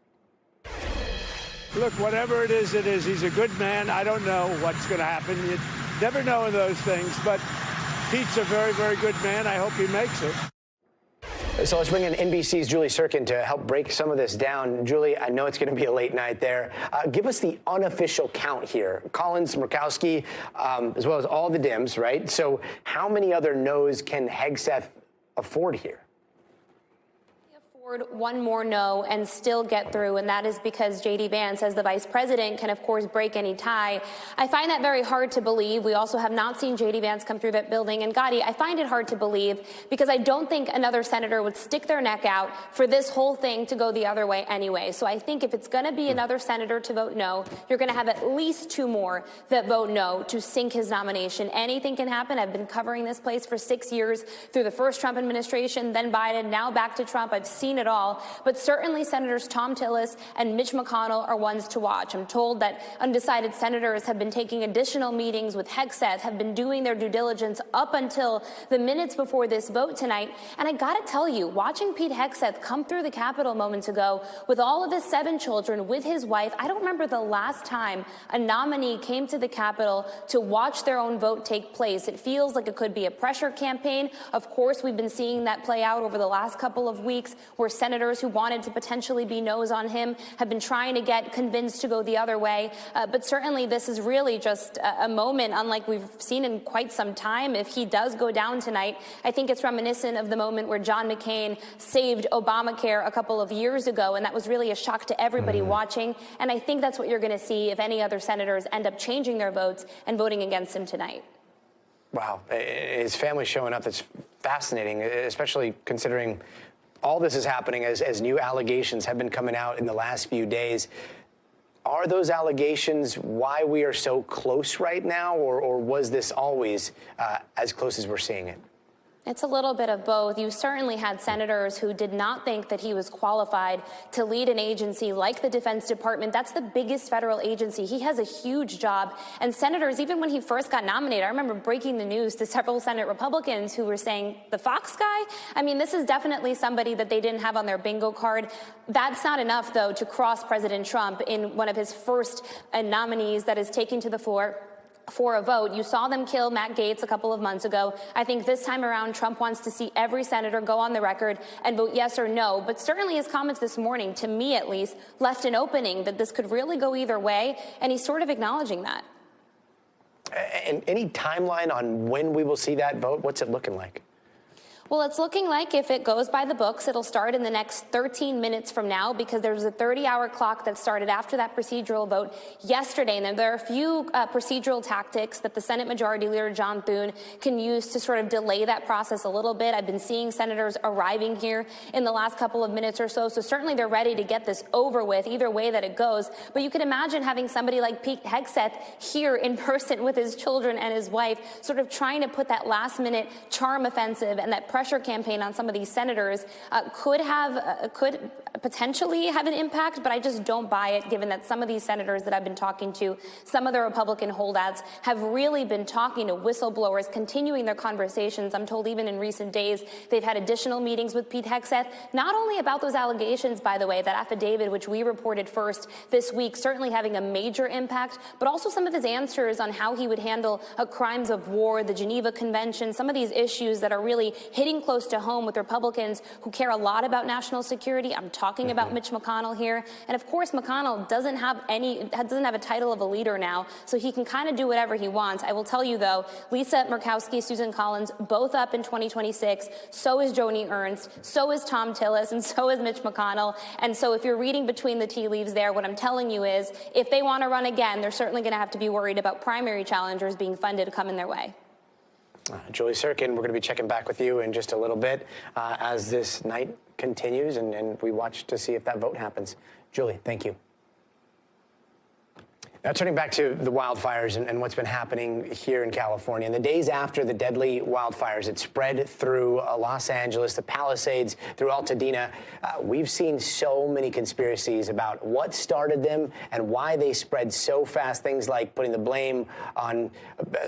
Look, whatever it is, he's a good man. I don't know what's going to happen. You never know in those things, but Pete's a very, very good man. I hope he makes it. So let's bring in NBC's Julie Sirkin to help break some of this down. Julie, I know it's going to be a late night there. Give us the unofficial count here. Collins, Murkowski, as well as all the Dems, right? So how many other no's can Hegseth afford here? One more no and still get through, and that is because J.D. Vance, as the vice president, can, of course, break any tie. I find that very hard to believe. We also have not seen J.D. Vance come through that building. And, Gadi, I find it hard to believe because I don't think another senator would stick their neck out for this whole thing to go the other way anyway. So I think if it's going to be another senator to vote no, you're going to have at least 2 more that vote no to sink his nomination. Anything can happen. I've been covering this place for 6 years through the first Trump administration, then Biden, now back to Trump. I've seen it all. But certainly Senators Tom Tillis and Mitch McConnell are ones to watch. I'm told that undecided senators have been taking additional meetings with Hegseth, have been doing their due diligence up until the minutes before this vote tonight. And I got to tell you, watching Pete Hegseth come through the Capitol moments ago with all of his 7 children, with his wife, I don't remember the last time a nominee came to the Capitol to watch their own vote take place. It feels like it could be a pressure campaign. Of course, we've been seeing that play out over the last couple of weeks where senators who wanted to potentially be no's on him have been trying to get convinced to go the other way. But certainly this is really just a moment unlike we've seen in quite some time. If he does go down tonight, I think it's reminiscent of the moment where John McCain saved Obamacare a couple of years ago, and that was really a shock to everybody watching. And I think that's what you're going to see if any other senators end up changing their votes and voting against him tonight. Wow. His family showing up, that's fascinating, especially considering all this is happening as new allegations have been coming out in the last few days. Are those allegations why we are so close right now, or was this always as close as we're seeing it? It's a little bit of both. You certainly had senators who did not think that he was qualified to lead an agency like the Defense Department. That's the biggest federal agency. He has a huge job. And senators, even when he first got nominated, I remember breaking the news to several Senate Republicans who were saying, the Fox guy? I mean, this is definitely somebody that they didn't have on their bingo card. That's not enough, though, to cross President Trump in one of his first nominees that is taking to the floor for a vote. You saw them kill Matt Gaetz a couple of months ago. I think this time around, Trump wants to see every senator go on the record and vote yes or no. But certainly his comments this morning, to me at least, left an opening that this could really go either way. And he's sort of acknowledging that. And any timeline on when we will see that vote? What's it looking like? Well, it's looking like if it goes by the books, it'll start in the next 13 minutes from now, because there's a 30-hour clock that started after that procedural vote yesterday. And there are a few procedural tactics that the Senate Majority Leader John Thune can use to sort of delay that process a little bit. I've been seeing senators arriving here in the last couple of minutes or so. So certainly they're ready to get this over with, either way that it goes. But you can imagine having somebody like Pete Hegseth here in person with his children and his wife, sort of trying to put that last-minute charm offensive and that pressure campaign on some of these senators could potentially have an impact, but I just don't buy it, given that some of these senators that I've been talking to, some of the Republican holdouts, have really been talking to whistleblowers, continuing their conversations. I'm told even in recent days they've had additional meetings with Pete Hegseth, not only about those allegations, by the way, that affidavit which we reported first this week, certainly having a major impact, but also some of his answers on how he would handle crimes of war, the Geneva Convention, some of these issues that are really hitting close to home with Republicans who care a lot about national security. I'm talking about Mitch McConnell here. And of course, McConnell doesn't have a title of a leader now, so he can kind of do whatever he wants. I will tell you, though, Lisa Murkowski, Susan Collins, both up in 2026. So is Joni Ernst, so is Tom Tillis, and so is Mitch McConnell. And so if you're reading between the tea leaves there, what I'm telling you is, if they want to run again, they're certainly going to have to be worried about primary challengers being funded coming their way. Julie Sirkin, we're going to be checking back with you in just a little bit as this night continues, and we watch to see if that vote happens. Julie, thank you. Now, turning back to the wildfires and what's been happening here in California. In the days after the deadly wildfires, it spread through Los Angeles, the Palisades, through Altadena. We've seen so many conspiracies about what started them and why they spread so fast. Things like putting the blame on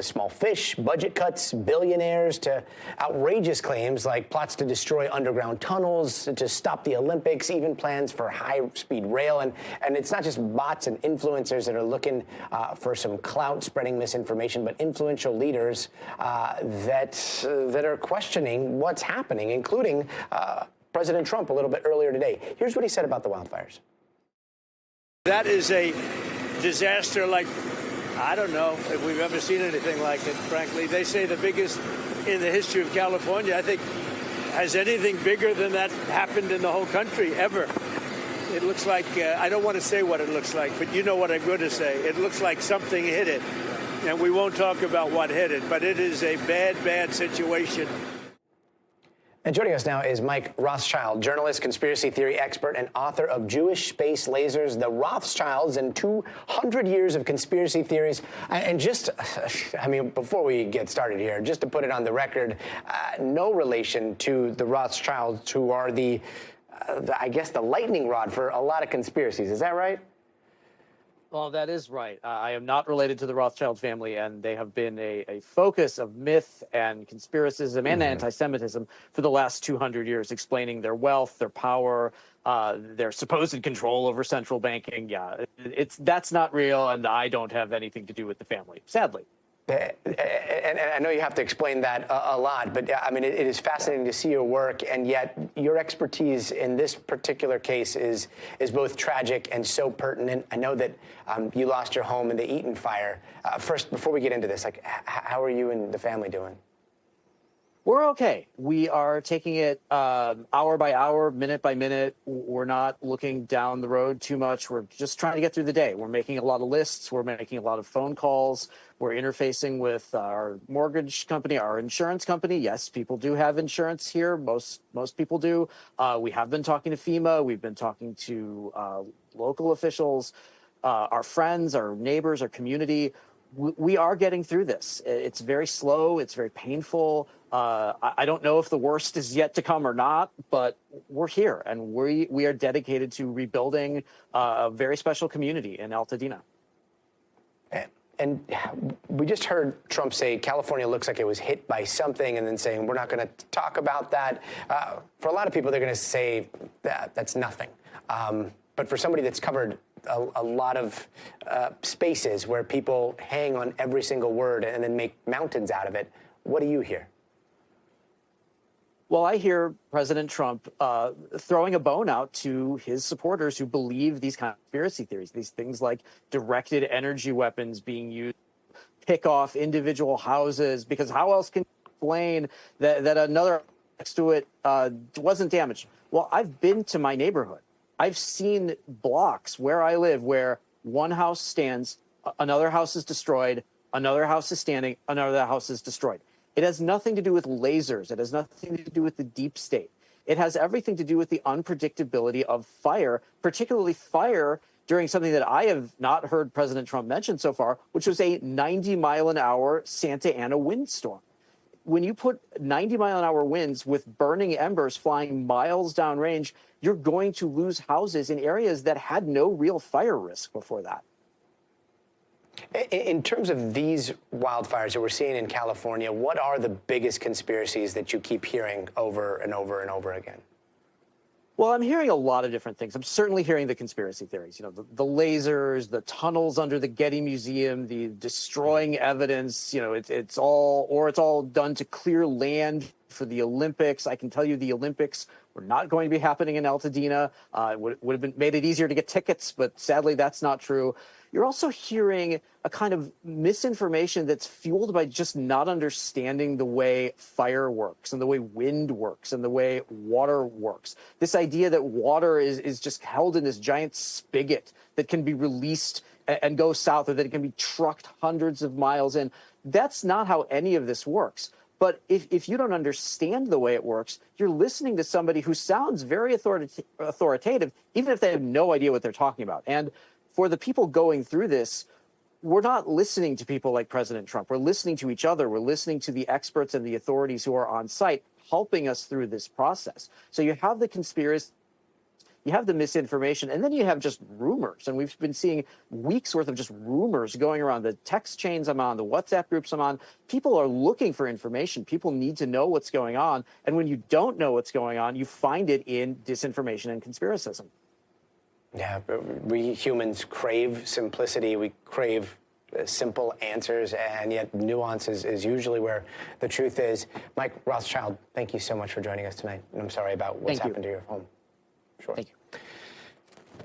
small fish, budget cuts, billionaires, to outrageous claims like plots to destroy underground tunnels, to stop the Olympics, even plans for high-speed rail. And it's not just bots and influencers that are looking for some clout, spreading misinformation, but influential leaders that are questioning what's happening, including President Trump a little bit earlier today. Here's what he said about the wildfires. That is a disaster like, I don't know if we've ever seen anything like it, frankly. They say the biggest in the history of California. I think, has anything bigger than that happened in the whole country ever? It looks like, I don't want to say what it looks like, but you know what I'm going to say. It looks like something hit it. And we won't talk about what hit it, but it is a bad, bad situation. And joining us now is Mike Rothschild, journalist, conspiracy theory expert, and author of Jewish Space Lasers, The Rothschilds, and 200 Years of Conspiracy Theories. And just, I mean, before we get started here, just to put it on the record, no relation to the Rothschilds, who are I guess the lightning rod for a lot of conspiracies. Is that right? Well, that is right. I am not related to the Rothschild family, and they have been a focus of myth and conspiracism and anti-Semitism for the last 200 years, explaining their wealth, their power, their supposed control over central banking. Yeah, that's not real, and I don't have anything to do with the family, sadly. And I know you have to explain that a lot, but I mean, it is fascinating to see your work, and yet your expertise in this particular case is both tragic and so pertinent. I know that you lost your home in the Eaton fire. First, before we get into this, like, how are you and the family doing? We're okay. We are taking it hour by hour, minute by minute. We're not looking down the road too much. We're just trying to get through the day. We're making a lot of lists. We're making a lot of phone calls. We're interfacing with our mortgage company, our insurance company. Yes, people do have insurance here. Most people do. We have been talking to FEMA. We've been talking to local officials, our friends, our neighbors, our community. We are getting through this. It's very slow. It's very painful. I don't know if the worst is yet to come or not, but we're here, and we are dedicated to rebuilding a very special community in Altadena. And we just heard Trump say California looks like it was hit by something, and then saying we're not going to talk about that. For a lot of people, they're going to say that's nothing. But for somebody that's covered a lot of spaces where people hang on every single word and then make mountains out of it, what do you hear? Well, I hear President Trump throwing a bone out to his supporters who believe these kind of conspiracy theories, these things like directed energy weapons being used to pick off individual houses, because how else can you explain that another next to it wasn't damaged. Well, I've been to my neighborhood. I've seen blocks where I live where one house stands, another house is destroyed, another house is standing, another house is destroyed. It has nothing to do with lasers. It has nothing to do with the deep state. It has everything to do with the unpredictability of fire, particularly fire during something that I have not heard President Trump mention so far, which was a 90-mile-an-hour Santa Ana windstorm. When you put 90-mile-an-hour winds with burning embers flying miles downrange, you're going to lose houses in areas that had no real fire risk before that. In terms of these wildfires that we're seeing in California, what are the biggest conspiracies that you keep hearing over and over and over again? Well, I'm hearing a lot of different things. I'm certainly hearing the conspiracy theories, you know, the lasers, the tunnels under the Getty Museum, the destroying evidence, you know, it's all done to clear land for the Olympics. I can tell you the Olympics were not going to be happening in Altadena. It would have made it easier to get tickets, but sadly that's not true. You're also hearing a kind of misinformation that's fueled by just not understanding the way fire works and the way wind works and the way water works. This idea that water is just held in this giant spigot that can be released and go south, or that it can be trucked hundreds of miles in. That's not how any of this works. But if you don't understand the way it works, you're listening to somebody who sounds very authoritative, even if they have no idea what they're talking about. And for the people going through this, we're not listening to people like President Trump. We're listening to each other. We're listening to the experts and the authorities who are on site helping us through this process. So you have the conspiracy, you have the misinformation, and then you have just rumors. And we've been seeing weeks worth of just rumors going around the text chains I'm on, the WhatsApp groups I'm on. People are looking for information. People need to know what's going on. And when you don't know what's going on, you find it in disinformation and conspiracism. Yeah, we humans crave simplicity. We crave simple answers, and yet nuance is usually where the truth is. Mike Rothschild, thank you so much for joining us tonight. And I'm sorry about what's happened to your home. Sure. Thank you.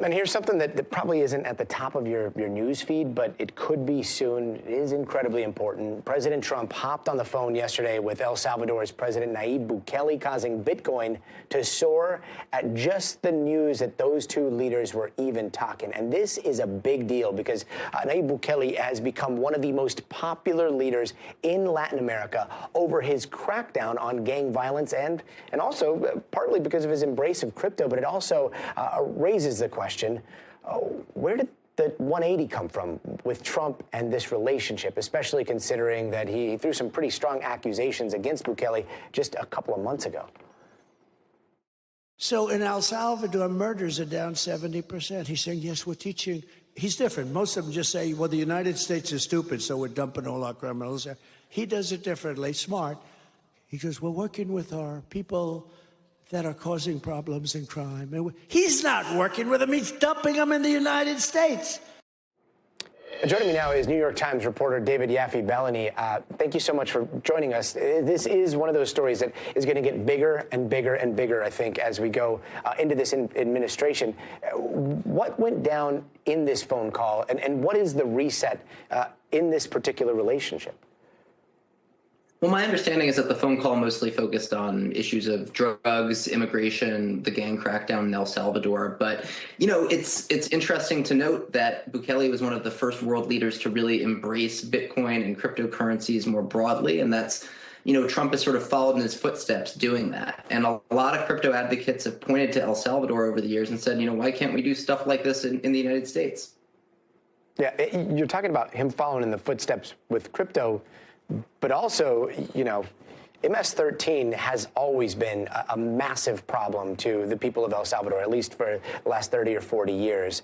And here's something that probably isn't at the top of your news feed, but it could be soon. It is incredibly important. President Trump hopped on the phone yesterday with El Salvador's President Nayib Bukele, causing Bitcoin to soar at just the news that those two leaders were even talking. And this is a big deal because Nayib Bukele has become one of the most popular leaders in Latin America over his crackdown on gang violence and also partly because of his embrace of crypto, but it also raises the question, where did the 180 come from with Trump and this relationship, especially considering that he threw some pretty strong accusations against Bukele just a couple of months ago? So in El Salvador, murders are down 70%. He's saying, yes, we're teaching. He's different. Most of them just say, well, the United States is stupid, so we're dumping all our criminals there. He does it differently, smart. He goes, we're working with our people that are causing problems and crime. And he's not working with them. He's dumping them in the United States. Joining me now is New York Times reporter David Yaffe-Bellany. Thank you so much for joining us. This is one of those stories that is going to get bigger and bigger and bigger, I think, as we go into this administration. What went down in this phone call, and what is the reset in this particular relationship? Well, my understanding is that the phone call mostly focused on issues of drugs, immigration, the gang crackdown in El Salvador. But, you know, it's interesting to note that Bukele was one of the first world leaders to really embrace Bitcoin and cryptocurrencies more broadly. And that's, you know, Trump has sort of followed in his footsteps doing that. And a lot of crypto advocates have pointed to El Salvador over the years and said, you know, why can't we do stuff like this in the United States? Yeah, you're talking about him following in the footsteps with crypto. But also, you know, MS-13 has always been a massive problem to the people of El Salvador, at least for the last 30 or 40 years.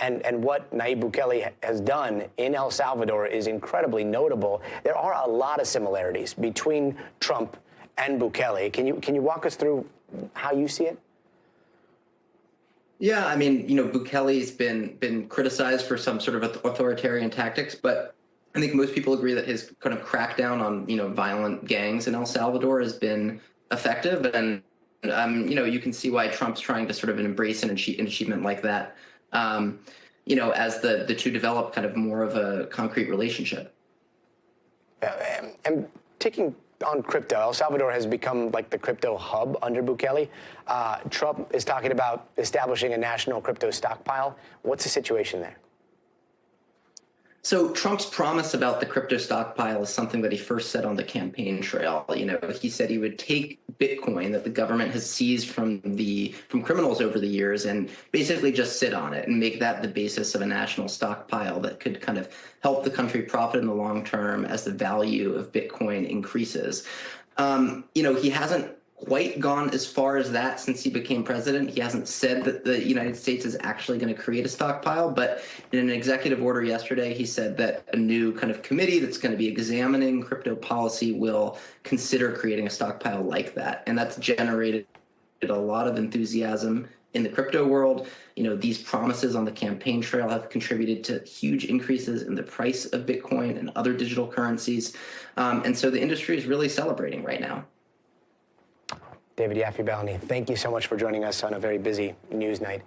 And what Nayib Bukele has done in El Salvador is incredibly notable. There are a lot of similarities between Trump and Bukele. Can you walk us through how you see it? Yeah, I mean, you know, Bukele's been criticized for some sort of authoritarian tactics, but I think most people agree that his kind of crackdown on, you know, violent gangs in El Salvador has been effective. And, you know, you can see why Trump's trying to sort of embrace an achievement like that, you know, as the two develop kind of more of a concrete relationship. And taking on crypto. El Salvador has become like the crypto hub under Bukele. Trump is talking about establishing a national crypto stockpile. What's the situation there? So Trump's promise about the crypto stockpile is something that he first said on the campaign trail. He said he would take Bitcoin that the government has seized from criminals over the years and basically just sit on it and make that the basis of a national stockpile that could kind of help the country profit in the long term as the value of Bitcoin increases. He hasn't quite gone as far as that since he became president. He hasn't said that the United States is actually going to create a stockpile, but in an executive order yesterday, he said that a new kind of committee that's going to be examining crypto policy will consider creating a stockpile like that. And that's generated a lot of enthusiasm in the crypto world. These promises on the campaign trail have contributed to huge increases in the price of Bitcoin and other digital currencies. And so the industry is really celebrating right now. David Yaffe-Bellany, thank you so much for joining us on a very busy news night.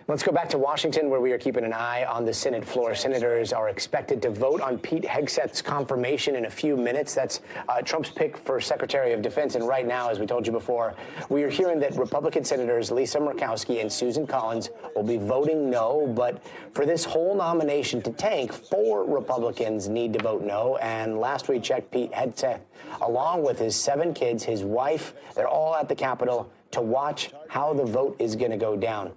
Let's go back to Washington, where we are keeping an eye on the Senate floor. Senators are expected to vote on Pete Hegseth's confirmation in a few minutes. That's Trump's pick for Secretary of Defense. And right now, as we told you before, we are hearing that Republican Senators Lisa Murkowski and Susan Collins will be voting no. But for this whole nomination to tank, 4 Republicans need to vote no. And last we checked, Pete Hegseth, along with his 7 kids, his wife, they're all at the Capitol to watch how the vote is going to go down.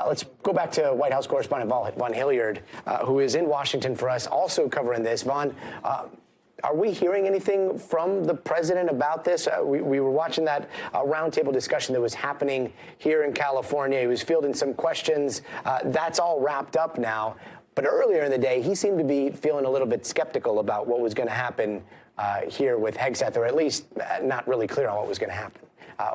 Let's go back to White House correspondent Vaughn Hilliard, who is in Washington for us, also covering this. Vaughn, are we hearing anything from the president about this? We were watching that roundtable discussion that was happening here in California. He was fielding some questions. That's all wrapped up now. But earlier in the day, he seemed to be feeling a little bit skeptical about what was going to happen here with Hegseth, or at least not really clear on what was going to happen.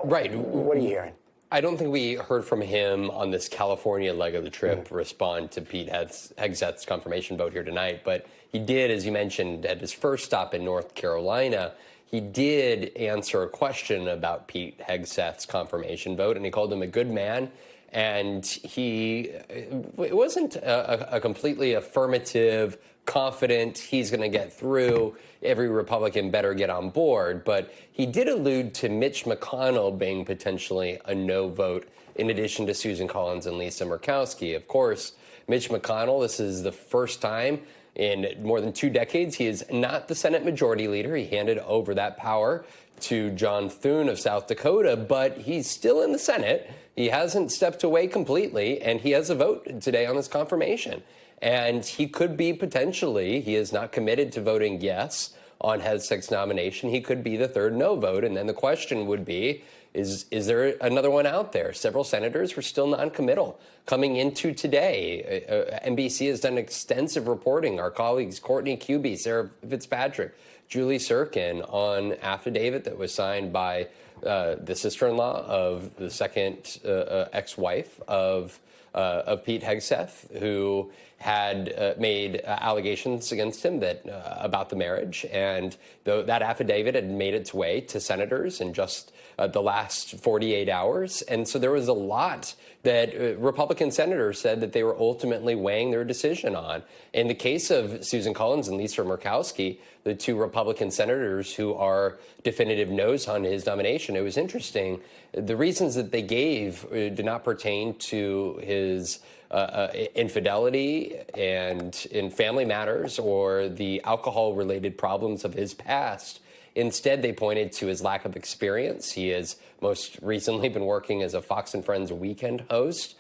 Right. What are you hearing? I don't think we heard from him on this California leg of the trip respond to Pete Hegseth's confirmation vote here tonight. But he did, as you mentioned, at his first stop in North Carolina, he did answer a question about Pete Hegseth's confirmation vote, and he called him a good man. And it wasn't a completely affirmative, confident he's going to get through, every Republican better get on board. But he did allude to Mitch McConnell being potentially a no vote, in addition to Susan Collins and Lisa Murkowski. Of course, Mitch McConnell, this is the first time in more than 2 decades he is not the Senate Majority Leader. He handed over that power to John Thune of South Dakota, but he's still in the Senate. He hasn't stepped away completely, and he has a vote today on this confirmation. And he could be potentially, he is not committed to voting yes on Hegseth's nomination. He could be the third no vote. And then the question would be, is there another one out there? Several senators were still non-committal coming into today. NBC has done extensive reporting. Our colleagues Courtney Kuby, Sarah Fitzpatrick, Julie Sirkin on affidavit that was signed by the sister-in-law of the second ex-wife of Pete Hegseth, who had made allegations against him about the marriage. And that affidavit had made its way to senators in just the last 48 hours. And so there was a lot that Republican senators said that they were ultimately weighing their decision on. In the case of Susan Collins and Lisa Murkowski, the 2 Republican senators who are definitive no's on his nomination, it was interesting. The reasons that they gave did not pertain to his infidelity and in family matters or the alcohol-related problems of his past. Instead, they pointed to his lack of experience. He has most recently been working as a Fox and Friends weekend host.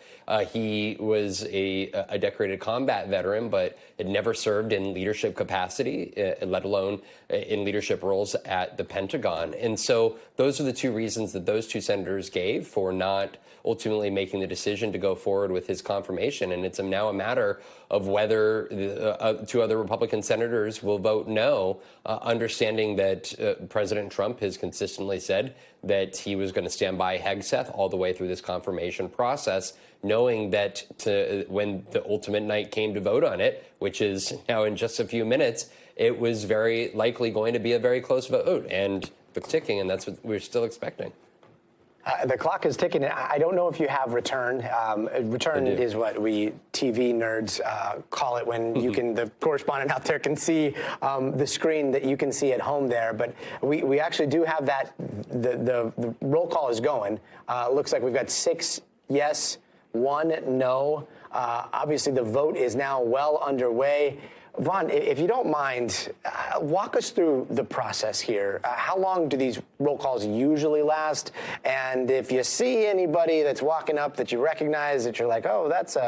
He was a decorated combat veteran, but had never served in leadership capacity, let alone in leadership roles at the Pentagon. And so those are the 2 reasons that those 2 senators gave for not ultimately making the decision to go forward with his confirmation. And it's now a matter of whether the 2 other Republican senators will vote no, understanding that President Trump has consistently said that he was going to stand by Hegseth all the way through this confirmation process, knowing that when the ultimate night came to vote on it, which is now in just a few minutes, it was very likely going to be a very close vote. And the ticking, and that's what we're still expecting. The clock is ticking. I don't know if you have return. Return is what we TV nerds call it when you can, the correspondent out there can see the screen that you can see at home there. But we actually do have that. The roll call is going. Looks like we've got 6 yes, 1 no. Obviously, the vote is now well underway. Vaughn, if you don't mind, walk us through the process here. How long do these roll calls usually last? And if you see anybody that's walking up that you recognize, that you're like, oh, that's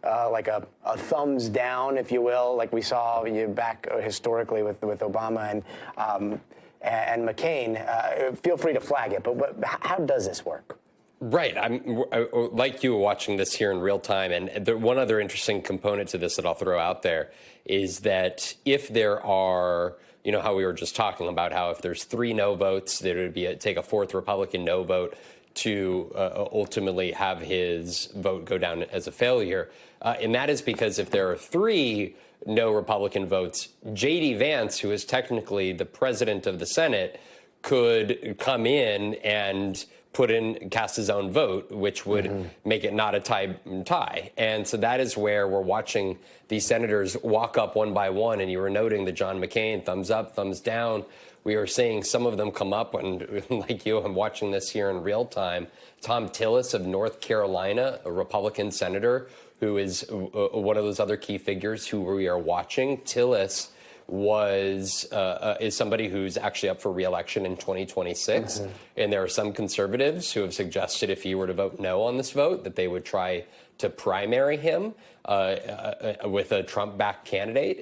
like a thumbs down, if you will, like we saw back historically with Obama and McCain, feel free to flag it. But how does this work? Right. I like you watching this here in real time. And one other interesting component to this that I'll throw out there is that if there are, you know, how we were just talking about how if there's 3 no votes, there would be take a 4th Republican no vote to ultimately have his vote go down as a failure. And that is because if there are 3 no Republican votes, J.D. Vance, who is technically the president of the Senate, could come in and cast his own vote, which would make it not a tie. And so that is where we're watching these senators walk up one by one. And you were noting that John McCain, thumbs up, thumbs down. We are seeing some of them come up, and like you, I'm watching this here in real time. Tom Tillis of North Carolina, a Republican senator, who is one of those other key figures who we are watching. Tillis is somebody who's actually up for re-election in 2026. And there are some conservatives who have suggested if he were to vote no on this vote, that they would try to primary him with a Trump-backed candidate.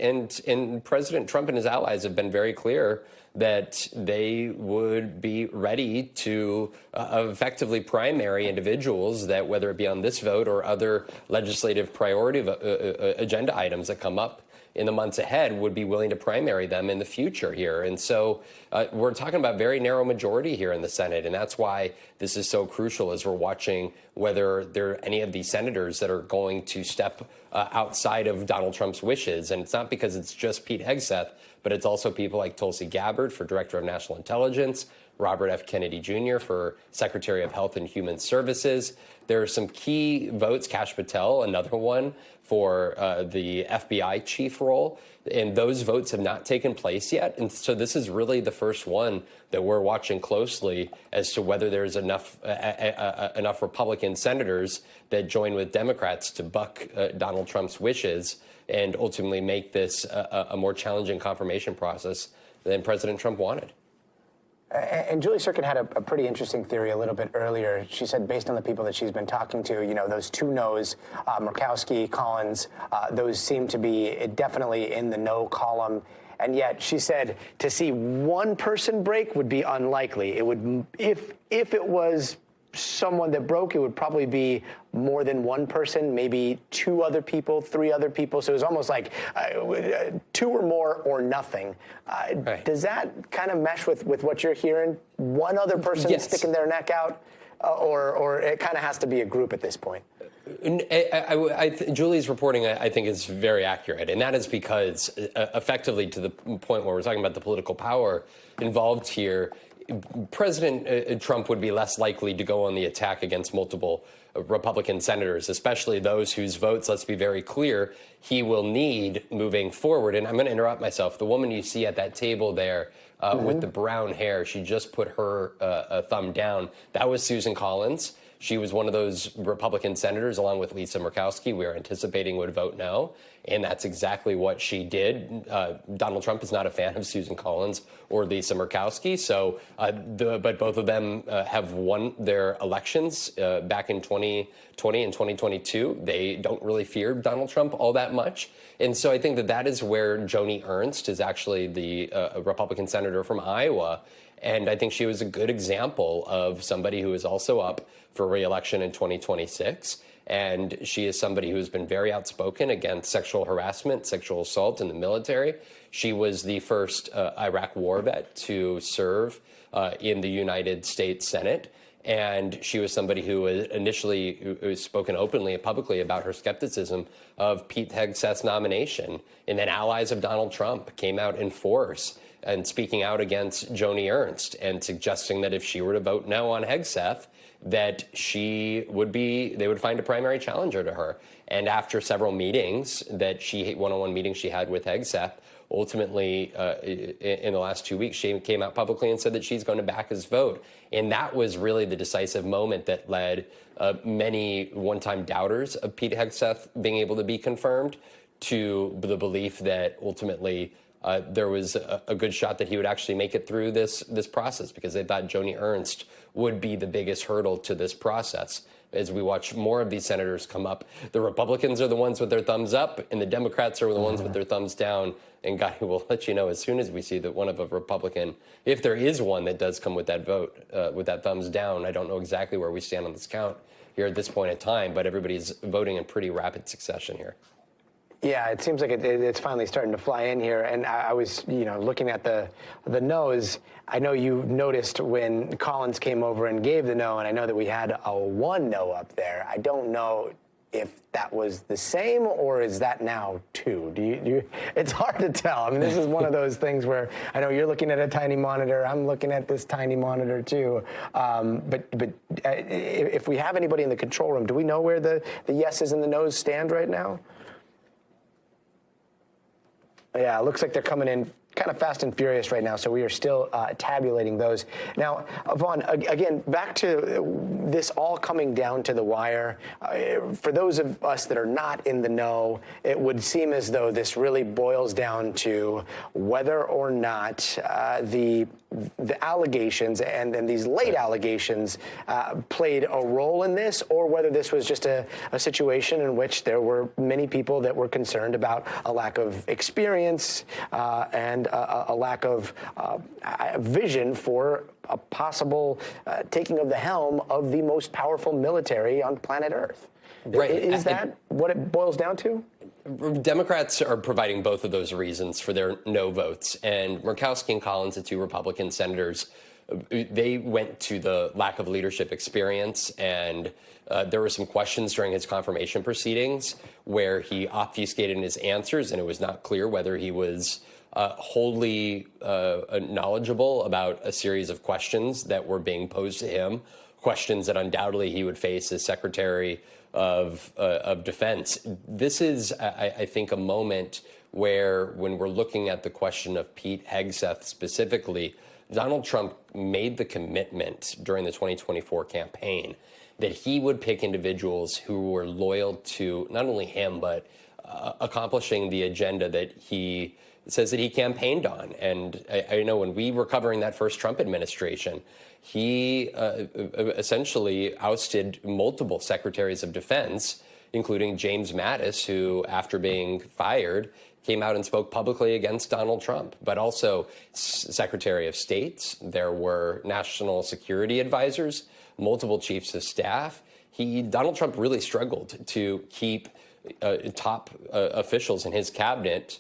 And President Trump and his allies have been very clear that they would be ready to effectively primary individuals that, whether it be on this vote or other legislative priority agenda items that come up in the months ahead, would be willing to primary them in the future here. And so we're talking about very narrow majority here in the Senate. And that's why this is so crucial as we're watching whether there are any of these senators that are going to step outside of Donald Trump's wishes. And it's not because it's just Pete Hegseth, but it's also people like Tulsi Gabbard for Director of National Intelligence, Robert F. Kennedy Jr. for Secretary of Health and Human Services. There are some key votes, Kash Patel, another one for the FBI chief role, and those votes have not taken place yet. And so this is really the first one that we're watching closely as to whether there's enough Republican senators that join with Democrats to buck Donald Trump's wishes and ultimately make this a more challenging confirmation process than President Trump wanted. And Julie Sirkin had a pretty interesting theory a little bit earlier. She said, based on the people that she's been talking to, you know, those 2 no's, Murkowski, Collins, those seem to be definitely in the no column. And yet she said to see one person break would be unlikely. It would, if it was someone that broke, it would probably be more than one person, maybe 2 other people, 3 other people. So it was almost like 2 or more or nothing. Right. Does that kind of mesh with what you're hearing? One other person sticking their neck out, or it kind of has to be a group at this point? Julie's reporting, I think, is very accurate, and that is because effectively to the point where we're talking about the political power involved here, President Trump would be less likely to go on the attack against multiple Republican senators, especially those whose votes, let's be very clear, he will need moving forward. And I'm going to interrupt myself. The woman you see at that table there with the brown hair, she just put her thumb down. That was Susan Collins. She was one of those Republican senators, along with Lisa Murkowski, we are anticipating would vote no. And that's exactly what she did. Donald Trump is not a fan of Susan Collins or Lisa Murkowski. So, but both of them have won their elections back in 2020 and 2022. They don't really fear Donald Trump all that much. And so I think that is where Joni Ernst is actually the Republican senator from Iowa. And I think she was a good example of somebody who is also up for re-election in 2026. And she is somebody who's been very outspoken against sexual harassment, sexual assault in the military. She was the first Iraq war vet to serve in the United States Senate. And she was somebody who was spoken openly and publicly about her skepticism of Pete Hegseth's nomination. And then allies of Donald Trump came out in force and speaking out against Joni Ernst and suggesting that if she were to vote no on Hegseth, that they would find a primary challenger to her. And after several meetings one-on-one meetings she had with Hegseth, ultimately, in the last 2 weeks, she came out publicly and said that she's going to back his vote. And that was really the decisive moment that led many one-time doubters of Pete Hegseth being able to be confirmed to the belief that ultimately there was a good shot that he would actually make it through this process, because they thought Joni Ernst would be the biggest hurdle to this process. As we watch more of these senators come up, the Republicans are the ones with their thumbs up, and the Democrats are the ones with their thumbs down. And Gadi will let you know as soon as we see that one of a Republican, if there is one that does come with that vote, with that thumbs down. I don't know exactly where we stand on this count here at this point in time, but everybody's voting in pretty rapid succession here. Yeah, it seems like it's finally starting to fly in here. And I was, looking at the no's. I know you noticed when Collins came over and gave the no, and I know that we had a 1 no up there. I don't know if that was the same, or is that now 2? Do you? It's hard to tell. I mean, this is one of those things where I know you're looking at a tiny monitor. I'm looking at this tiny monitor too. But if we have anybody in the control room, do we know where the yeses and the nos stand right now? Yeah, it looks like they're coming in kind of fast and furious right now, so we are still tabulating those. Now, Vaughn, again, back to this all coming down to the wire. For those of us that are not in the know, it would seem as though this really boils down to whether or not the allegations and these late allegations played a role in this, or whether this was just a situation in which there were many people that were concerned about a lack of experience and a lack of vision for a possible taking of the helm of the most powerful military on planet Earth. Right. Is that what it boils down to? Democrats are providing both of those reasons for their no votes. And Murkowski and Collins, the 2 Republican senators, they went to the lack of leadership experience. And there were some questions during his confirmation proceedings where he obfuscated in his answers, and it was not clear whether he was wholly knowledgeable about a series of questions that were being posed to him, questions that undoubtedly he would face as Secretary of Defense. This is, I think, a moment where, when we're looking at the question of Pete Hegseth specifically, Donald Trump made the commitment during the 2024 campaign that he would pick individuals who were loyal to not only him, but accomplishing the agenda that he says that he campaigned on. And I know when we were covering that first Trump administration, he essentially ousted multiple secretaries of defense, including James Mattis, who, after being fired, came out and spoke publicly against Donald Trump, but also Secretary of States. There were national security advisors, multiple chiefs of staff. Donald Trump really struggled to keep top officials in his cabinet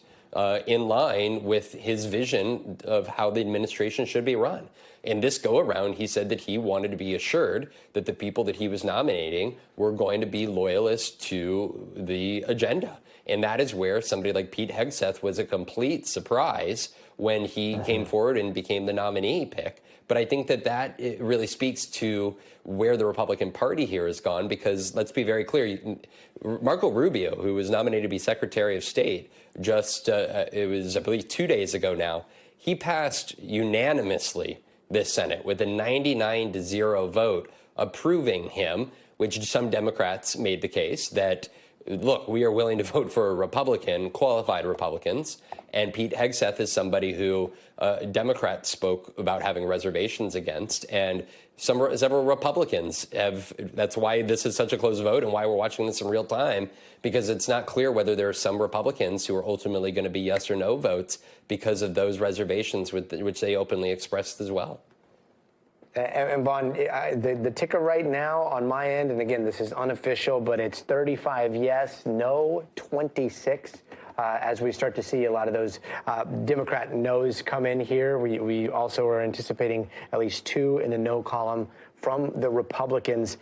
in line with his vision of how the administration should be run. In this go-around, he said that he wanted to be assured that the people that he was nominating were going to be loyalists to the agenda. And that is where somebody like Pete Hegseth was a complete surprise when he came forward and became the nominee pick. But I think that it really speaks to where the Republican Party here has gone, because let's be very clear, Marco Rubio, who was nominated to be Secretary of State it was, I believe, 2 days ago now, he passed unanimously this Senate with a 99-0 vote approving him, which some Democrats made the case that, look, we are willing to vote for a Republican, qualified Republicans. And Pete Hegseth is somebody who Democrats spoke about having reservations against. And several Republicans have. That's why this is such a close vote and why we're watching this in real time, because it's not clear whether there are some Republicans who are ultimately going to be yes or no votes because of those reservations which they openly expressed as well. And Vaughn, the ticker right now on my end, and again, this is unofficial, but it's 35 yes, no 26. As we start to see a lot of those Democrat no's come in here, we also are anticipating at least 2 in the no column from the Republicans.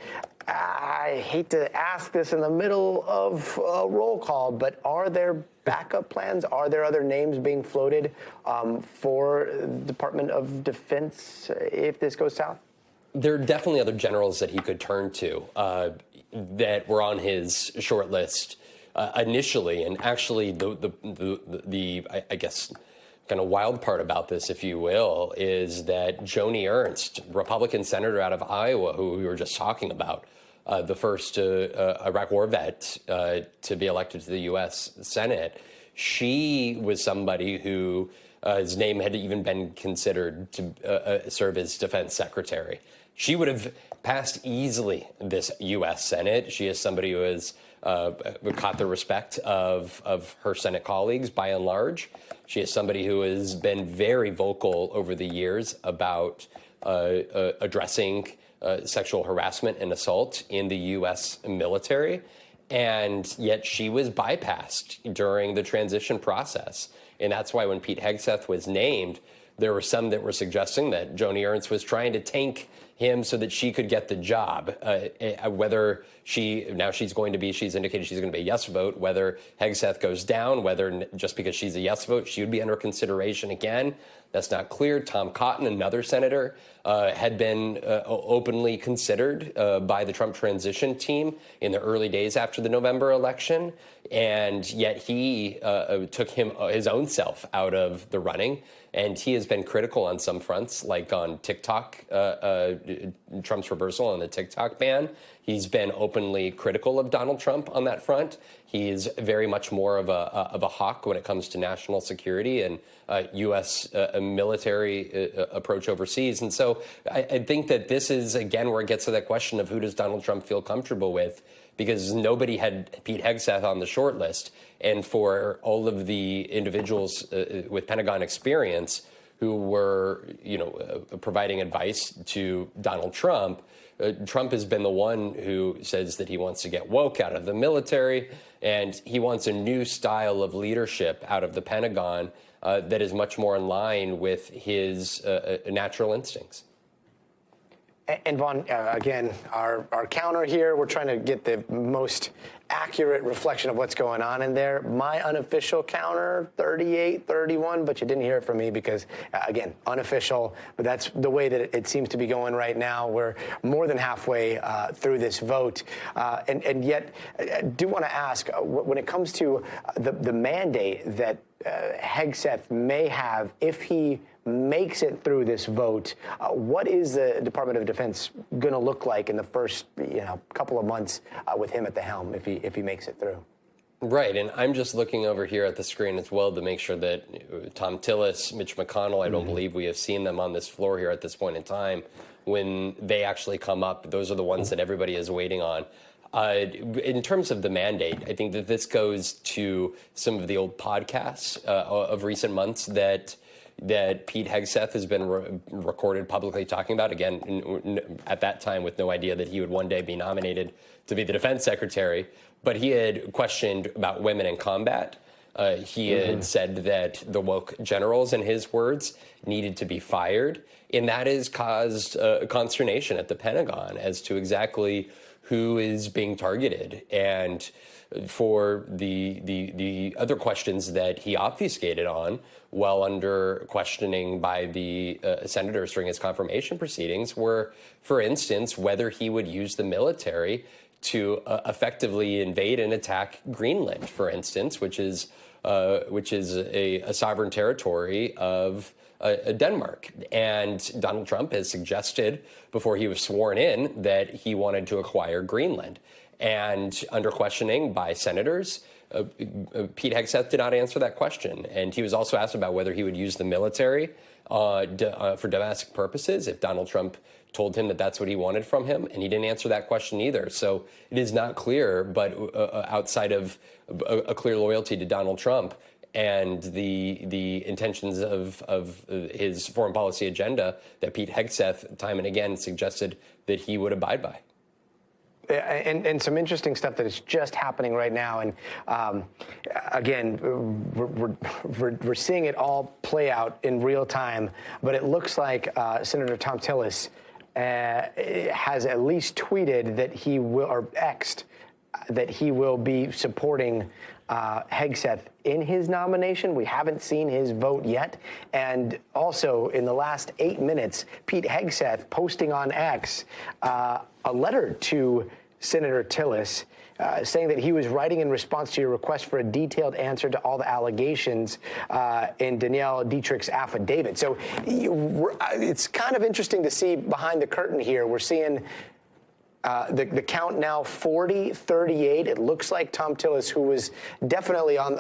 I hate to ask this in the middle of a roll call, but are there backup plans? Are there other names being floated for the Department of Defense if this goes south? There are definitely other generals that he could turn to that were on his short list initially. And actually, I guess, kind of wild part about this, if you will, is that Joni Ernst, Republican senator out of Iowa, who we were just talking about, the first Iraq war vet to be elected to the U.S. Senate, she was somebody who his name had even been considered to serve as defense secretary. She would have passed easily this U.S. Senate. She is somebody who has caught the respect of her Senate colleagues by and large. She is somebody who has been very vocal over the years about addressing sexual harassment and assault in the U.S. military. And yet she was bypassed during the transition process. And that's why when Pete Hegseth was named, there were some that were suggesting that Joni Ernst was trying to tank him so that she could get the job. Whether she's indicated she's going to be a yes vote, whether Hegseth goes down, whether just because she's a yes vote, she would be under consideration again. That's not clear. Tom Cotton, another senator, had been openly considered by the Trump transition team in the early days after the November election. And yet he took his own self out of the running. And he has been critical on some fronts, like on TikTok, Trump's reversal on the TikTok ban. He's been openly critical of Donald Trump on that front. He's very much more of a hawk when it comes to national security and U.S. Military approach overseas. And so I think that this is, again, where it gets to that question of who does Donald Trump feel comfortable with, because nobody had Pete Hegseth on the short list. And for all of the individuals with Pentagon experience who were, providing advice to Donald Trump, Trump has been the one who says that he wants to get woke out of the military, and he wants a new style of leadership out of the Pentagon that is much more in line with his natural instincts. And Vaughn, again, our counter here, we're trying to get the most accurate reflection of what's going on in there. My unofficial counter, 38-31, but you didn't hear it from me because, again, unofficial, but that's the way that it seems to be going right now. We're more than halfway through this vote. And yet, I do want to ask, when it comes to the mandate that Hegseth may have if he makes it through this vote, what is the Department of Defense going to look like in the first couple of months with him at the helm if he makes it through? Right, and I'm just looking over here at the screen as well to make sure that Tom Tillis, Mitch McConnell, I don't believe we have seen them on this floor here at this point in time. When they actually come up, those are the ones that everybody is waiting on. In terms of the mandate, I think that this goes to some of the old podcasts of recent months that Pete Hegseth has been recorded publicly talking about, again, at that time with no idea that he would one day be nominated to be the defense secretary. But he had questioned about women in combat. He had said that the woke generals, in his words, needed to be fired. And that has caused consternation at the Pentagon as to exactly who is being targeted. And for the other questions that he obfuscated on while under questioning by the senators during his confirmation proceedings were, for instance, whether he would use the military to effectively invade and attack Greenland, for instance, which is a sovereign territory of Denmark. And Donald Trump has suggested before he was sworn in that he wanted to acquire Greenland. And under questioning by senators, Pete Hegseth did not answer that question. And he was also asked about whether he would use the military for domestic purposes if Donald Trump told him that that's what he wanted from him. And he didn't answer that question either. So it is not clear, but outside of a clear loyalty to Donald Trump and the intentions of his foreign policy agenda that Pete Hegseth time and again suggested that he would abide by. And some interesting stuff that is just happening right now. And again, we're seeing it all play out in real time. But it looks like Senator Tom Tillis has at least tweeted that he will, or X'd, that he will be supporting Hegseth in his nomination. We haven't seen his vote yet. And also, in the last 8 minutes, Pete Hegseth posting on X a letter to Senator Tillis saying that he was writing in response to your request for a detailed answer to all the allegations in Danielle Dietrich's affidavit. So it's kind of interesting to see behind the curtain here. We're seeing the count now 40-38. It looks like Tom Tillis, who was definitely on,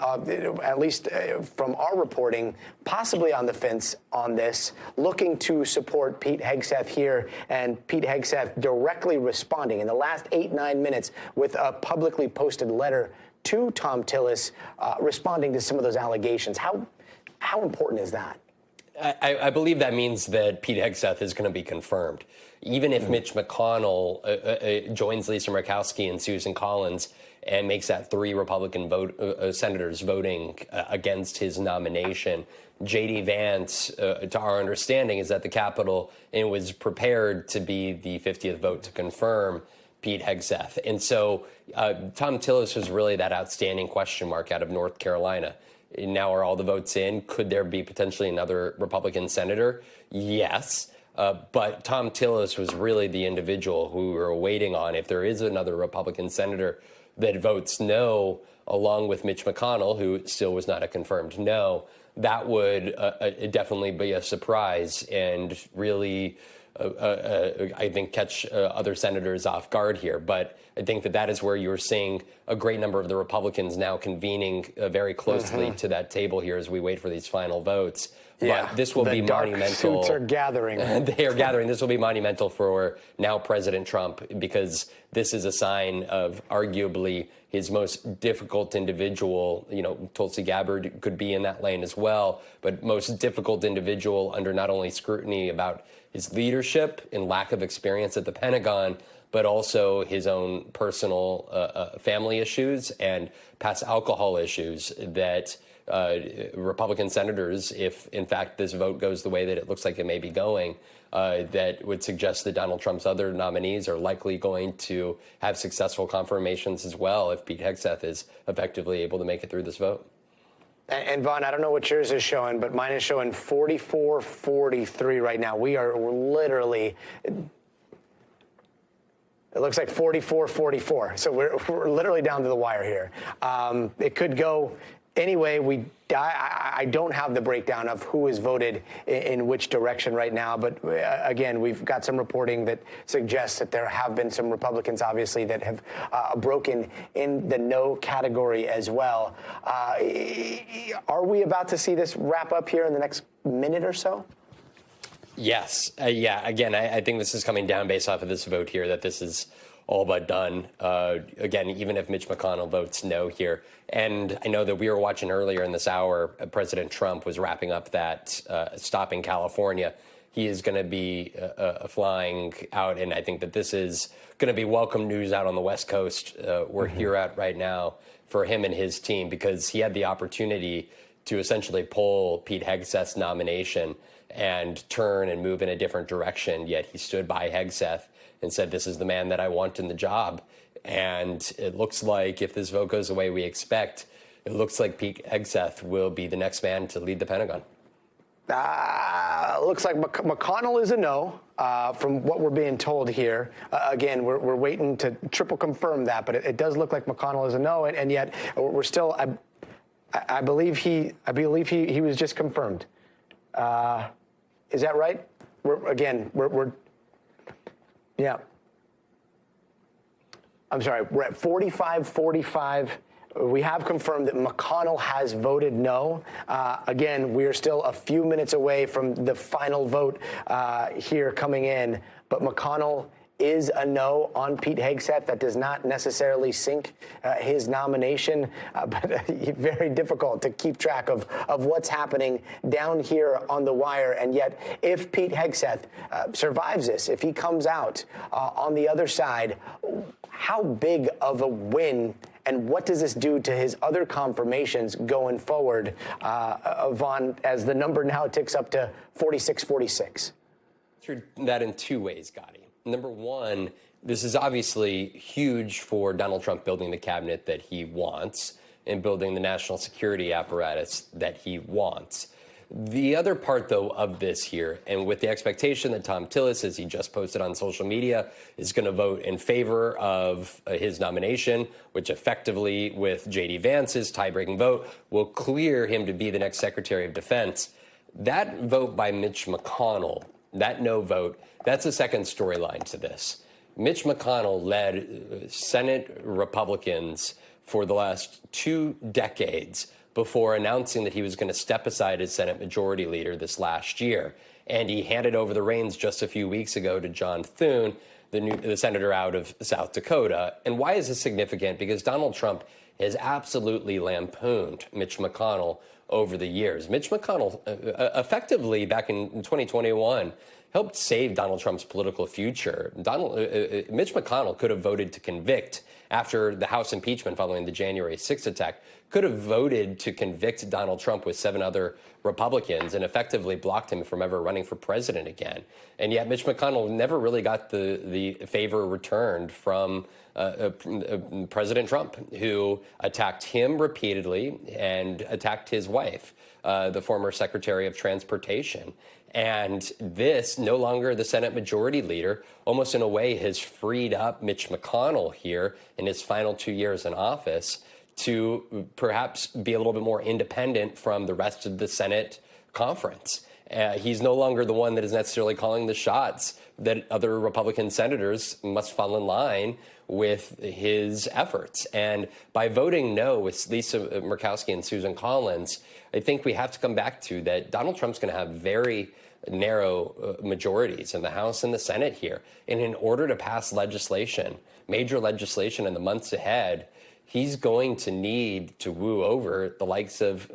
at least from our reporting, possibly on the fence on this, looking to support Pete Hegseth here, and Pete Hegseth directly responding in the last 8-9 minutes with a publicly posted letter to Tom Tillis, responding to some of those allegations. How important is that? I believe that means that Pete Hegseth is going to be confirmed. Even if Mitch McConnell joins Lisa Murkowski and Susan Collins and makes that 3 Republican senators voting against his nomination, J.D. Vance, to our understanding, is at the Capitol and was prepared to be the 50th vote to confirm Pete Hegseth. And so Tom Tillis was really that outstanding question mark out of North Carolina. Now are all the votes in? Could there be potentially another Republican senator? Yes. But Tom Tillis was really the individual who we were waiting on. If there is another Republican senator that votes no, along with Mitch McConnell, who still was not a confirmed no, that would definitely be a surprise and really, I think, catch other senators off guard here. But I think that is where you're seeing a great number of the Republicans now convening very closely to that table here as we wait for these final votes. Yeah, but this will be monumental. Suits are gathering. They are gathering. This will be monumental for now President Trump, because this is a sign of arguably his most difficult individual. You know, Tulsi Gabbard could be in that lane as well, but most difficult individual under not only scrutiny about his leadership and lack of experience at the Pentagon, but also his own personal family issues and past alcohol issues that Republican senators, if in fact this vote goes the way that it looks like it may be going, that would suggest that Donald Trump's other nominees are likely going to have successful confirmations as well if Pete Hegseth is effectively able to make it through this vote. And Vaughn, I don't know what yours is showing, but mine is showing 44-43 right now. We're literally, it looks like 44-44. So we're literally down to the wire here. It could go anyway. I don't have the breakdown of who has voted in which direction right now. But again, we've got some reporting that suggests that there have been some Republicans, obviously, that have broken in the no category as well. Are we about to see this wrap up here in the next minute or so? Yes. Yeah. Again, I think this is coming down based off of this vote here, that this is all but done. Again, even if Mitch McConnell votes no here. And I know that we were watching earlier in this hour, President Trump was wrapping up that stop in California. He is going to be flying out, and I think that this is going to be welcome news out on the West Coast. We're here at right now for him and his team, because he had the opportunity to essentially pull Pete Hegseth's nomination and turn and move in a different direction, yet he stood by Hegseth and said, this is the man that I want in the job. And it looks like if this vote goes the way we expect, it looks like Pete Hegseth will be the next man to lead the Pentagon. Looks like McConnell is a no, from what we're being told here. Again, we're waiting to triple confirm that, but it does look like McConnell is a no, and yet we're still. I believe he was just confirmed. Is that right? We're yeah. I'm sorry, we're at 45-45. We have confirmed that McConnell has voted no. Again, we are still a few minutes away from the final vote here coming in, but McConnell is a no on Pete Hegseth. That does not necessarily sink his nomination, but very difficult to keep track of what's happening down here on the wire. And yet, if Pete Hegseth survives this, if he comes out on the other side, how big of a win and what does this do to his other confirmations going forward, Vaughn, as the number now ticks up to 46-46? Through that in two ways, Gadi. Number one, This is obviously huge for Donald Trump building the cabinet that he wants and building the national security apparatus that he wants. The other part, though, of this here, and with the expectation that Thom Tillis, as he just posted on social media, is going to vote in favor of his nomination, which effectively, with J.D. Vance's tie-breaking vote, will clear him to be the next Secretary of Defense. That vote by Mitch McConnell, that no vote, that's a second storyline to this. Mitch McConnell led Senate Republicans for the last 2 decades before announcing that he was going to step aside as Senate Majority Leader this last year. And he handed over the reins just a few weeks ago to John Thune, the senator out of South Dakota. And why is this significant? Because Donald Trump has absolutely lampooned Mitch McConnell over the years. Mitch McConnell, effectively back in 2021, helped save Donald Trump's political future. Mitch McConnell could have voted to convict after the House impeachment following the January 6th attack, could have voted to convict Donald Trump with 7 other Republicans and effectively blocked him from ever running for president again. And yet Mitch McConnell never really got the favor returned from President Trump, who attacked him repeatedly and attacked his wife, the former Secretary of Transportation. And this, no longer the Senate Majority Leader, almost in a way has freed up Mitch McConnell here in his final 2 years in office to perhaps be a little bit more independent from the rest of the Senate conference. He's no longer the one that is necessarily calling the shots that other Republican senators must fall in line with his efforts. And by voting no with Lisa Murkowski and Susan Collins, I think we have to come back to that Donald Trump's going to have very narrow majorities in the House and the Senate here. And in order to pass legislation, major legislation in the months ahead, he's going to need to woo over the likes of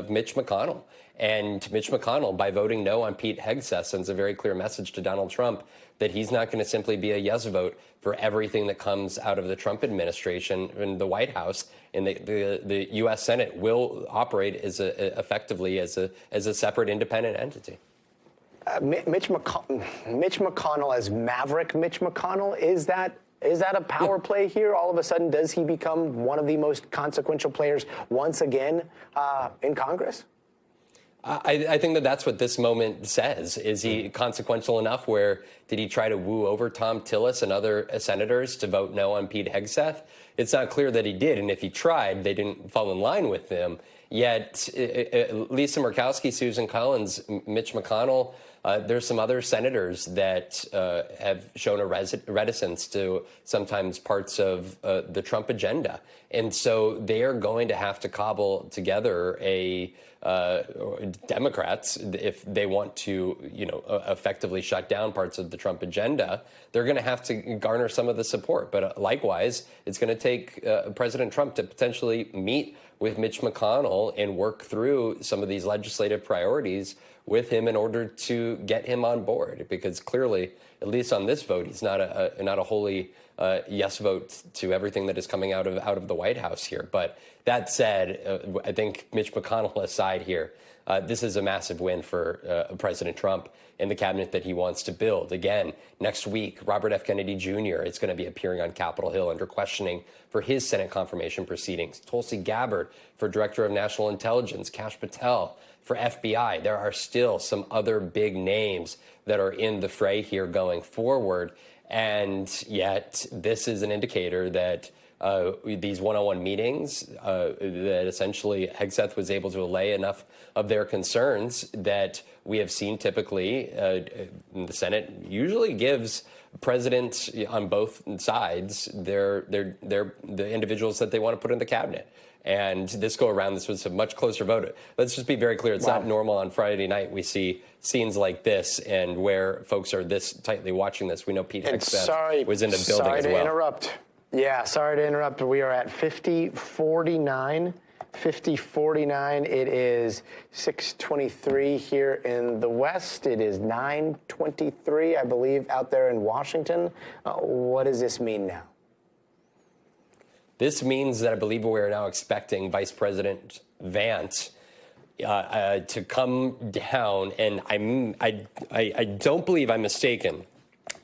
Mitch McConnell. And Mitch McConnell, by voting no on Pete Hegseth, sends a very clear message to Donald Trump that he's not going to simply be a yes vote for everything that comes out of the Trump administration in the White House. And the U.S. Senate will operate as effectively as a separate independent entity. Mitch McConnell as Maverick Mitch McConnell, is that a power play here? All of a sudden, does he become one of the most consequential players once again in Congress? I think that's what this moment says. Is he consequential enough where did he try to woo over Thom Tillis and other senators to vote no on Pete Hegseth? It's not clear that he did. And if he tried, they didn't fall in line with him. Yet Lisa Murkowski, Susan Collins, Mitch McConnell, there's some other senators that have shown a reticence to sometimes parts of the Trump agenda. And so they are going to have to cobble together Democrats, if they want to, effectively shut down parts of the Trump agenda, they're going to have to garner some of the support. But likewise, it's going to take President Trump to potentially meet with Mitch McConnell and work through some of these legislative priorities with him in order to get him on board, because clearly, at least on this vote, he's not a wholly yes vote to everything that is coming out of the White House here. But that said, I think Mitch McConnell aside here, this is a massive win for President Trump and the cabinet that he wants to build. Again, next week, Robert F. Kennedy Jr. is going to be appearing on Capitol Hill under questioning for his Senate confirmation proceedings. Tulsi Gabbard for Director of National Intelligence, Kash Patel for FBI. There are still some other big names that are in the fray here going forward. And yet this is an indicator that these one-on-one meetings, that essentially Hegseth was able to allay enough of their concerns that we have seen typically the Senate usually gives presidents on both sides the individuals that they want to put in the cabinet. And this go around, this was a much closer vote. Let's just be very clear. It's not normal on Friday night. We see scenes like this and where folks are this tightly watching this. We know Pete Hegseth was in the building as well. Sorry to interrupt. Yeah, sorry to interrupt. We are at 50-49. 50-49. It is 6:23 here in the West. It is 9:23, I believe, out there in Washington. What does this mean now? This means that I believe we are now expecting Vice President Vance to come down, and I don't believe I'm mistaken.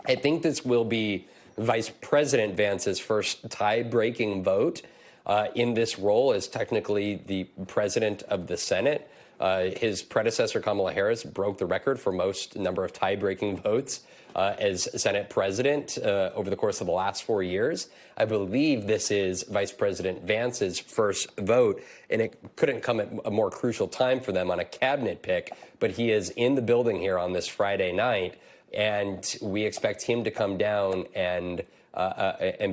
I think this will be Vice President Vance's first tie-breaking vote in this role as technically the president of the Senate. His predecessor, Kamala Harris, broke the record for most number of tie-breaking votes as Senate president over the course of the last 4 years. I believe this is Vice President Vance's first vote, and it couldn't come at a more crucial time for them on a cabinet pick, but he is in the building here on this Friday night, and we expect him to come down and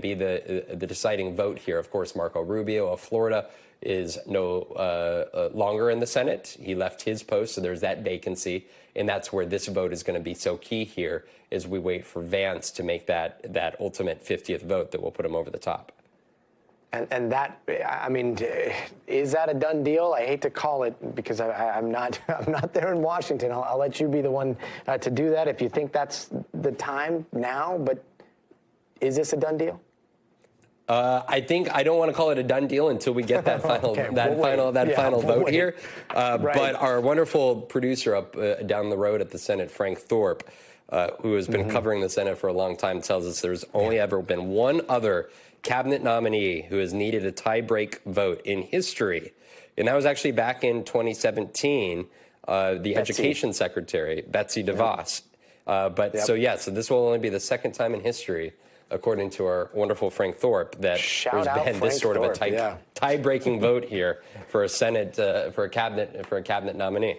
be the deciding vote here. Of course, Marco Rubio of Florida is no longer in the Senate. He left his post, so there's that vacancy, and that's where this vote is going to be so key here as we wait for Vance to make that ultimate 50th vote that will put him over the top. And that, I mean, is that a done deal? I hate to call it because I'm not there in Washington. I'll let you be the one to do that if you think that's the time now. But is this a done deal? I think I don't want to call it a done deal until we get that final final vote here. Right. But our wonderful producer up down the road at the Senate, Frank Thorpe, who has been covering the Senate for a long time, tells us there's only ever been one other cabinet nominee who has needed a tie-break vote in history, and that was actually back in 2017. The Education Secretary, Betsy DeVos. So this will only be the second time in history, according to our wonderful Frank Thorpe, that there's been this sort of a tie-breaking vote here for a Senate for a cabinet nominee.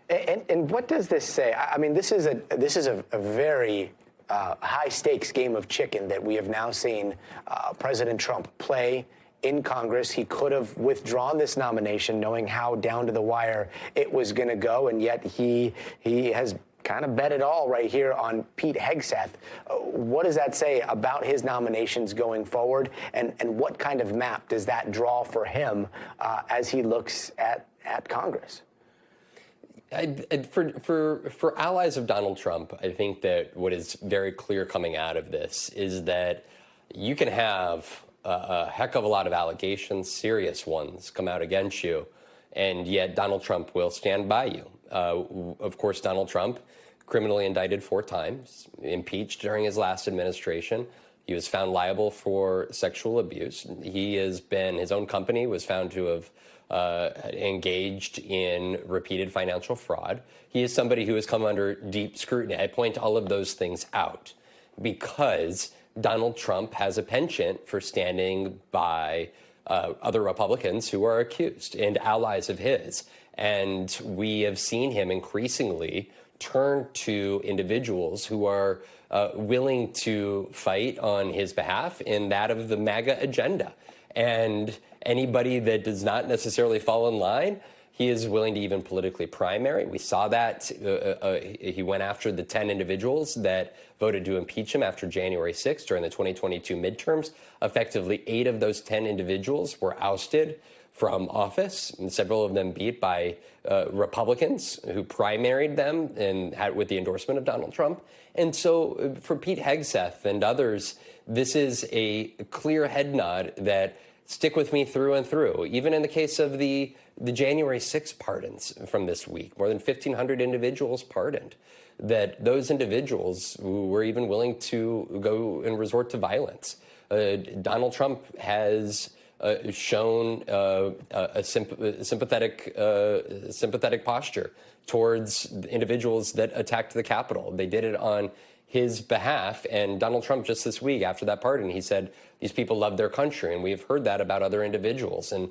And what does this say? I mean, this is a very high-stakes game of chicken that we have now seen President Trump play in Congress. He could have withdrawn this nomination knowing how down to the wire it was going to go, and yet he has kind of bet it all right here on Pete Hegseth. What does that say about his nominations going forward, and what kind of map does that draw for him as he looks at Congress? For allies of Donald Trump, I think that what is very clear coming out of this is that you can have a heck of a lot of allegations, serious ones, come out against you, and yet Donald Trump will stand by you. Of course, Donald Trump, criminally indicted 4 times, impeached during his last administration. He was found liable for sexual abuse. His own company was found to have engaged in repeated financial fraud. He is somebody who has come under deep scrutiny. I point all of those things out because Donald Trump has a penchant for standing by other Republicans who are accused and allies of his. And we have seen him increasingly turn to individuals who are willing to fight on his behalf in that of the MAGA agenda. And anybody that does not necessarily fall in line, he is willing to even politically primary. We saw that he went after the 10 individuals that voted to impeach him after January 6th during the 2022 midterms. Effectively, 8 of those 10 individuals were ousted from office, and several of them beat by Republicans who primaried them and had with the endorsement of Donald Trump. And so for Pete Hegseth and others, this is a clear head nod that stick with me through and through. Even in the case of the January 6th pardons from this week, more than 1,500 individuals pardoned, that those individuals who were even willing to go and resort to violence. Donald Trump has shown a sympathetic posture towards individuals that attacked the Capitol. They did it on his behalf. And Donald Trump just this week after that pardon, he said these people love their country. And we've heard that about other individuals. And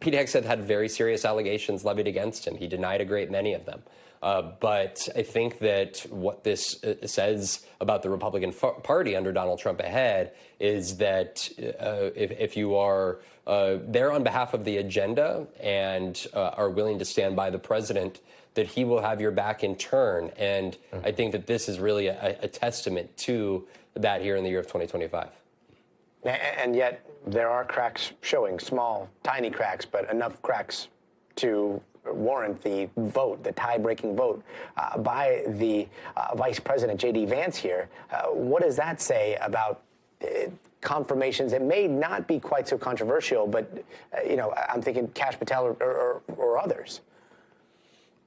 Pete Hegseth had very serious allegations levied against him. He denied a great many of them. But I think that what this says about the Republican Party under Donald Trump ahead is that if you are there on behalf of the agenda and are willing to stand by the president, that he will have your back in turn. And I think that this is really a testament to that here in the year of 2025. And yet there are cracks showing, small, tiny cracks, but enough cracks to warrant the vote, the tie-breaking vote by the Vice President J.D. Vance here. What does that say about confirmations that may not be quite so controversial, but, I'm thinking Kash Patel or others?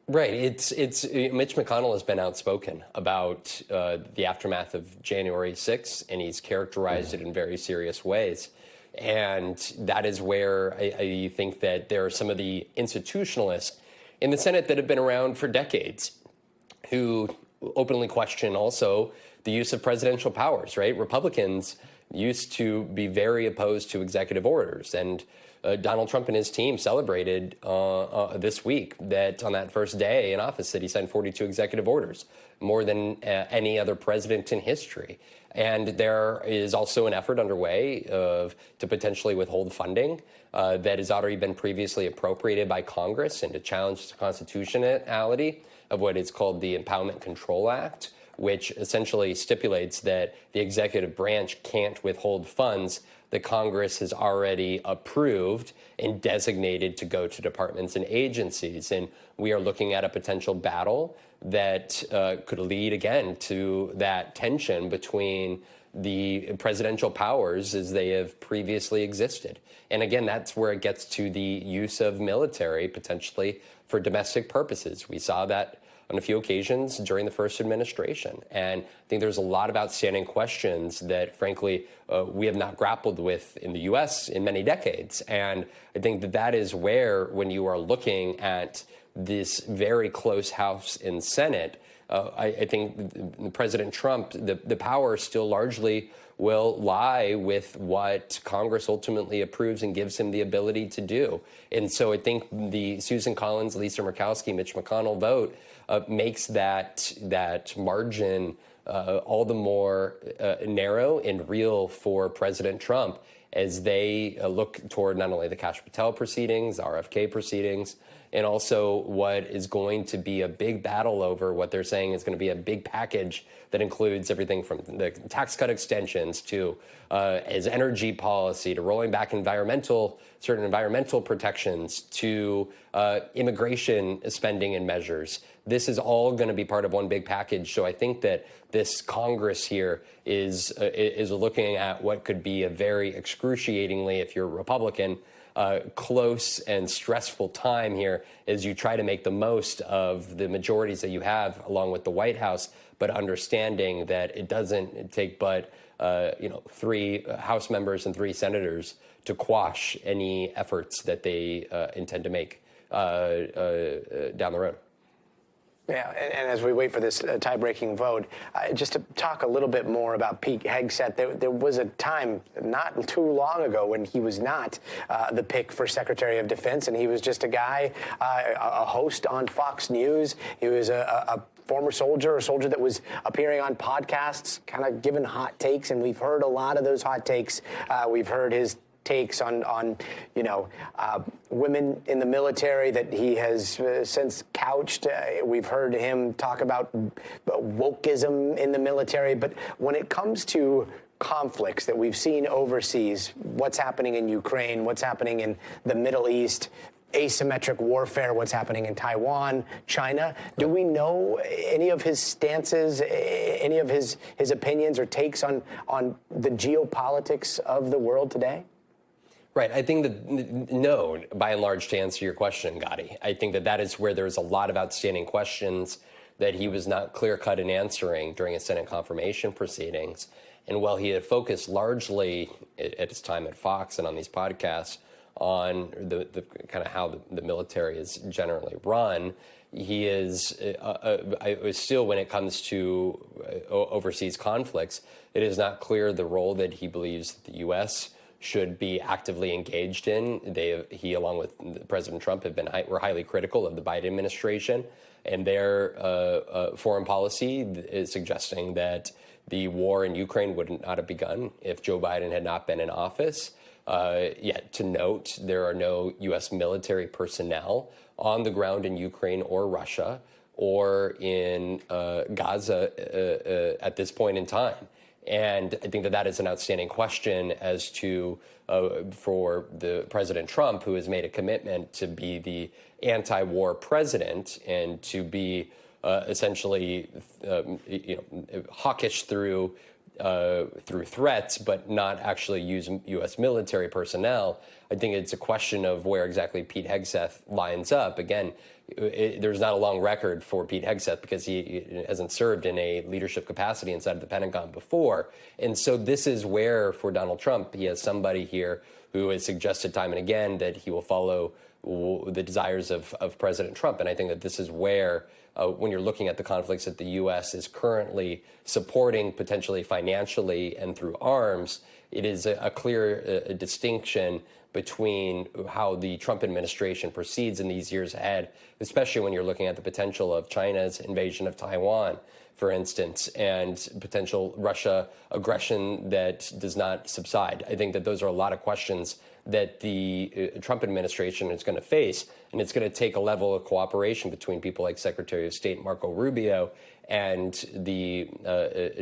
Right. It's Mitch McConnell has been outspoken about the aftermath of January 6th, and he's characterized it in very serious ways. And that is where I think that there are some of the institutionalists in the Senate that have been around for decades who openly question also the use of presidential powers, right? Republicans used to be very opposed to executive orders. And Donald Trump and his team celebrated this week that on that first day in office that he signed 42 executive orders, more than any other president in history. And there is also an effort underway to potentially withhold funding that has already been previously appropriated by Congress and to challenge the constitutionality of what is called the Empowerment Control Act, which essentially stipulates that the executive branch can't withhold funds that Congress has already approved and designated to go to departments and agencies. And we are looking at a potential battle that could lead again to that tension between the presidential powers as they have previously existed. And again, that's where it gets to the use of military potentially for domestic purposes. We saw that on a few occasions during the first administration. And I think there's a lot of outstanding questions that, frankly, we have not grappled with in the U.S. in many decades. And I think that that is where, when you are looking at this very close House and Senate, I think President Trump, the power still largely will lie with what Congress ultimately approves and gives him the ability to do. And so I think the Susan Collins, Lisa Murkowski, Mitch McConnell vote makes that margin all the more narrow and real for President Trump as they look toward not only the Kash Patel proceedings, RFK proceedings, and also what is going to be a big battle over what they're saying is going to be a big package that includes everything from the tax cut extensions to as energy policy to rolling back certain environmental protections to immigration spending and measures. This is all going to be part of one big package. So I think that this Congress here is looking at what could be a very excruciatingly, if you're a Republican, close and stressful time here as you try to make the most of the majorities that you have along with the White House, but understanding that it doesn't take but 3 House members and 3 senators to quash any efforts that they intend to make down the road. Yeah, and as we wait for this tie-breaking vote, just to talk a little bit more about Pete Hegseth, there was a time not too long ago when he was not the pick for Secretary of Defense, and he was just a guy, a host on Fox News. He was a former soldier, a soldier that was appearing on podcasts, kind of giving hot takes, and we've heard a lot of those hot takes. We've heard his takes on women in the military that he has since couched. We've heard him talk about wokeism in the military. But when it comes to conflicts that we've seen overseas, what's happening in Ukraine, what's happening in the Middle East, asymmetric warfare, what's happening in Taiwan, China. Do we know any of his stances, any of his opinions or takes on the geopolitics of the world today? Right. I think that, no, by and large, to answer your question, Gadi, I think that is where there's a lot of outstanding questions that he was not clear-cut in answering during his Senate confirmation proceedings. And while he had focused largely at his time at Fox and on these podcasts on the kind of how the military is generally run, he is still, when it comes to overseas conflicts, it is not clear the role that he believes that the U.S. should be actively engaged in. He, along with President Trump, were highly critical of the Biden administration and their foreign policy is suggesting that the war in Ukraine would not have begun if Joe Biden had not been in office. Yet, to note, there are no U.S. military personnel on the ground in Ukraine or Russia or in Gaza at this point in time. And I think that is an outstanding question as to, for the President Trump, who has made a commitment to be the anti-war president and to be essentially, hawkish through through threats, but not actually use U.S. military personnel. I think it's a question of where exactly Pete Hegseth lines up. Again, there's not a long record for Pete Hegseth because he hasn't served in a leadership capacity inside of the Pentagon before. And so this is where, for Donald Trump, he has somebody here who has suggested time and again that he will follow the desires of President Trump. And I think that this is where, when you're looking at the conflicts that the U.S. is currently supporting, potentially financially and through arms, it is a clear distinction between how the Trump administration proceeds in these years ahead, especially when you're looking at the potential of China's invasion of Taiwan, for instance, and potential Russia aggression that does not subside. I think that those are a lot of questions that the Trump administration is going to face, and it's going to take a level of cooperation between people like Secretary of State Marco Rubio and the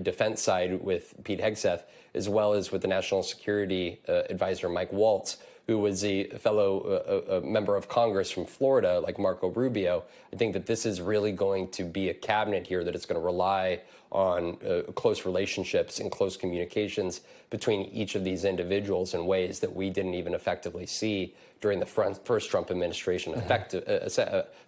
defense side with Pete Hegseth, as well as with the National Security Advisor Mike Waltz, who was a fellow member of Congress from Florida, like Marco Rubio. I think that this is really going to be a cabinet here that is going to rely on close relationships and close communications between each of these individuals in ways that we didn't even effectively see during the first Trump administration,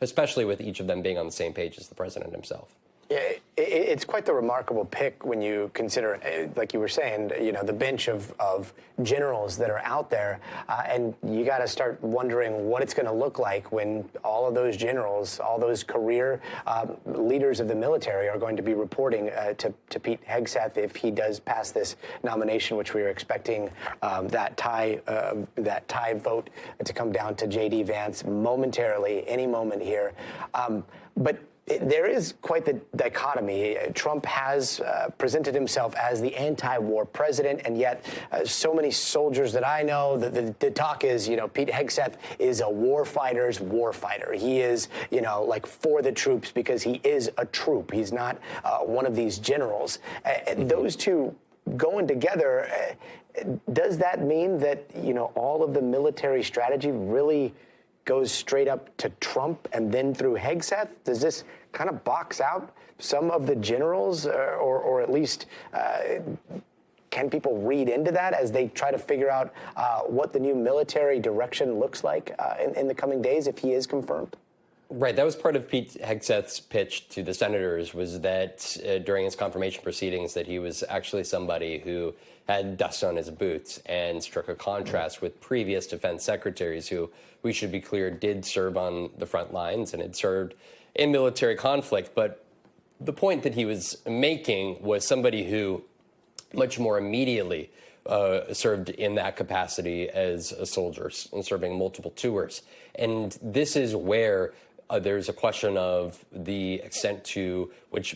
especially with each of them being on the same page as the president himself. Yeah, it's quite the remarkable pick when you consider, like you were saying, the bench of generals that are out there, and you got to start wondering what it's going to look like when all of those generals, all those career leaders of the military are going to be reporting to Pete Hegseth if he does pass this nomination, which we are expecting that tie vote to come down to J.D. Vance momentarily, any moment here. But there is quite the dichotomy. Trump has presented himself as the anti-war president, and yet so many soldiers that I know, the talk is, Pete Hegseth is a war fighter's war fighter. He is, like for the troops because he is a troop. He's not one of these generals. Those two going together, does that mean that, all of the military strategy really goes straight up to Trump and then through Hegseth? Does this kind of box out some of the generals, or at least can people read into that as they try to figure out what the new military direction looks like in the coming days if he is confirmed? Right. That was part of Pete Hegseth's pitch to the senators, was that during his confirmation proceedings that he was actually somebody who had dust on his boots, and struck a contrast with previous defense secretaries who, we should be clear, did serve on the front lines and had served in military conflict. But the point that he was making was somebody who much more immediately served in that capacity as a soldier and serving multiple tours. And this is where there's a question of the extent to which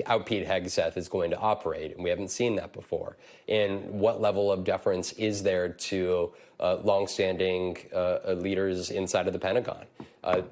how Pete Hegseth is going to operate, and we haven't seen that before. And what level of deference is there to longstanding leaders inside of the Pentagon?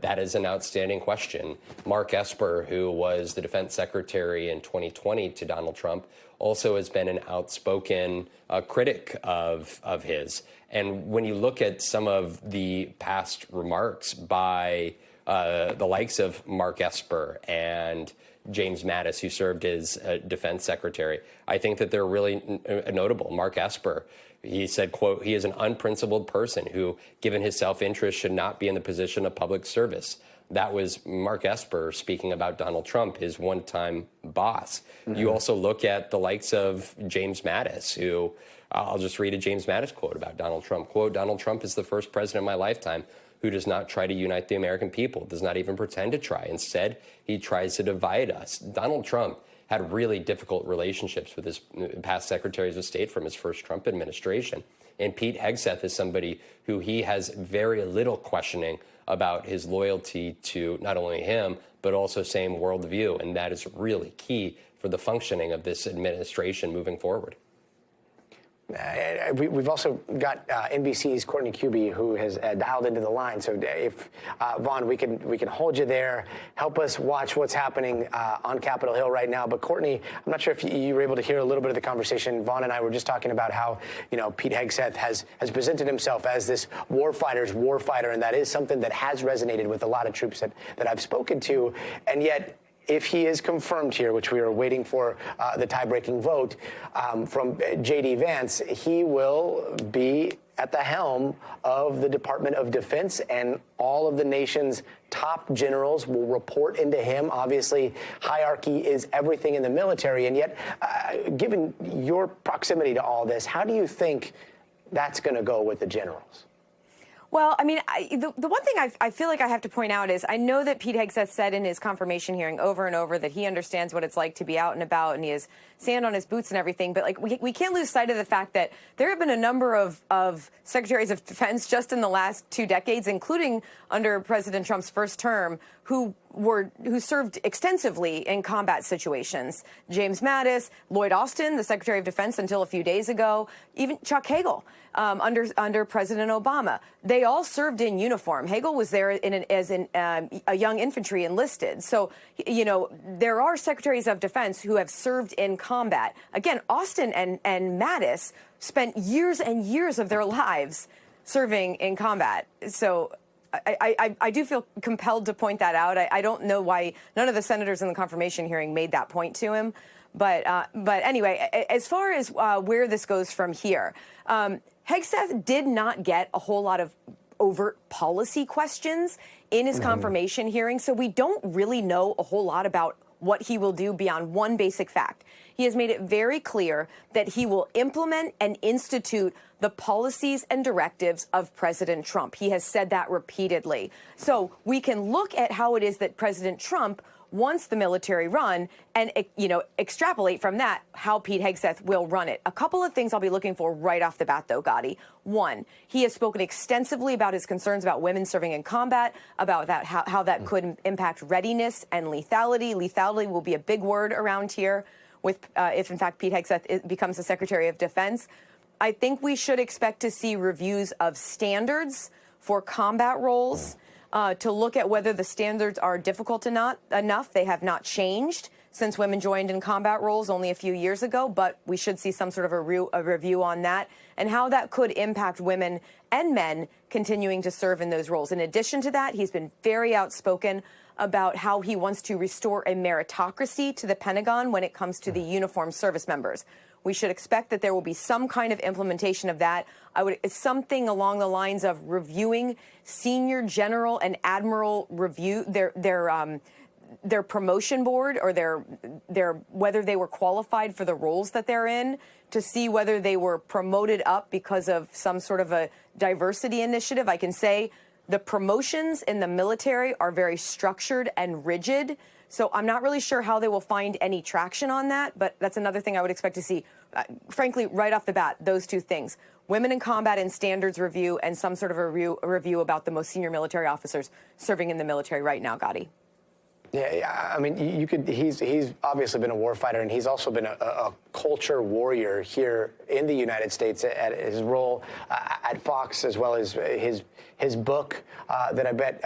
That is an outstanding question. Mark Esper, who was the defense secretary in 2020 to Donald Trump, also has been an outspoken critic of his. And when you look at some of the past remarks by the likes of Mark Esper and James Mattis, who served as defense secretary, I think that they're really notable. Mark Esper, he said, quote, "He is an unprincipled person who, given his self-interest, should not be in the position of public service." That was Mark Esper speaking about Donald Trump, his one-time boss. Mm-hmm. You also look at the likes of James Mattis, who, I'll just read a James Mattis quote about Donald Trump. Quote, "Donald Trump is the first president of my lifetime who does not try to unite the American people, does not even pretend to try. Instead, he tries to divide us." Donald Trump had really difficult relationships with his past secretaries of state from his first Trump administration. And Pete Hegseth is somebody who he has very little questioning about his loyalty to not only him, but also same worldview. And that is really key for the functioning of this administration moving forward. We've also got NBC's Courtney Kuby, who has dialed into the line. So if, Vaughn, we can hold you there, help us watch what's happening on Capitol Hill right now. But Courtney, I'm not sure if you were able to hear a little bit of the conversation. Vaughn and I were just talking about how, Pete Hegseth has presented himself as this war fighter, and that is something that has resonated with a lot of troops that I've spoken to. And yet, if he is confirmed here, which we are waiting for the tie-breaking vote from J.D. Vance, he will be at the helm of the Department of Defense, and all of the nation's top generals will report into him. Obviously, hierarchy is everything in the military, and yet, given your proximity to all this, how do you think that's going to go with the generals? Well, I mean, the one thing I feel like I have to point out is I know that Pete Hegseth said in his confirmation hearing over and over that he understands what it's like to be out and about and he has sand on his boots and everything. But like we can't lose sight of the fact that there have been a number of secretaries of defense just in the last 2 decades, including under President Trump's first term, who served extensively in combat situations. James Mattis, Lloyd Austin, the Secretary of Defense until a few days ago, even Chuck Hagel under President Obama. They all served in uniform. Hagel was there as a young infantry enlisted. So, you know, there are secretaries of defense who have served in combat. Again, Austin and Mattis spent years and years of their lives serving in combat. So I do feel compelled to point that out. I don't know why none of the senators in the confirmation hearing made that point to him. But anyway, as far as where this goes from here, Hegseth did not get a whole lot of overt policy questions in his confirmation hearing, so we don't really know a whole lot about what he will do beyond one basic fact. He has made it very clear that he will implement and institute the policies and directives of President Trump. He has said that repeatedly. So we can look at how it is that President Trump wants the military run and, you know, extrapolate from that how Pete Hegseth will run it. A couple of things I'll be looking for right off the bat, though, Gadi. One, he has spoken extensively about his concerns about women serving in combat, about that how that could impact readiness and lethality. Lethality will be a big word around here with if, in fact, Pete Hegseth becomes the Secretary of Defense. I think we should expect to see reviews of standards for combat roles. To look at whether the standards are difficult enough. They have not changed since women joined in combat roles only a few years ago, but we should see some sort of a review on that and how that could impact women and men continuing to serve in those roles. In addition to that, he's been very outspoken about how he wants to restore a meritocracy to the Pentagon when it comes to the uniformed service members. We should expect that there will be some kind of implementation of that. It's something along the lines of reviewing senior general and admiral review their promotion board or their whether they were qualified for the roles that they're in, to see whether they were promoted up because of some sort of a diversity initiative. I can say the promotions in the military are very structured and rigid. So I'm not really sure how they will find any traction on that, but that's another thing I would expect to see. Frankly, right off the bat, those two things: women in combat and standards review, and some sort of a review about the most senior military officers serving in the military right now, Gadi. Yeah, I mean, he's obviously been a warfighter, and he's also been a culture warrior here in the United States at his role at Fox, as well as his book that I bet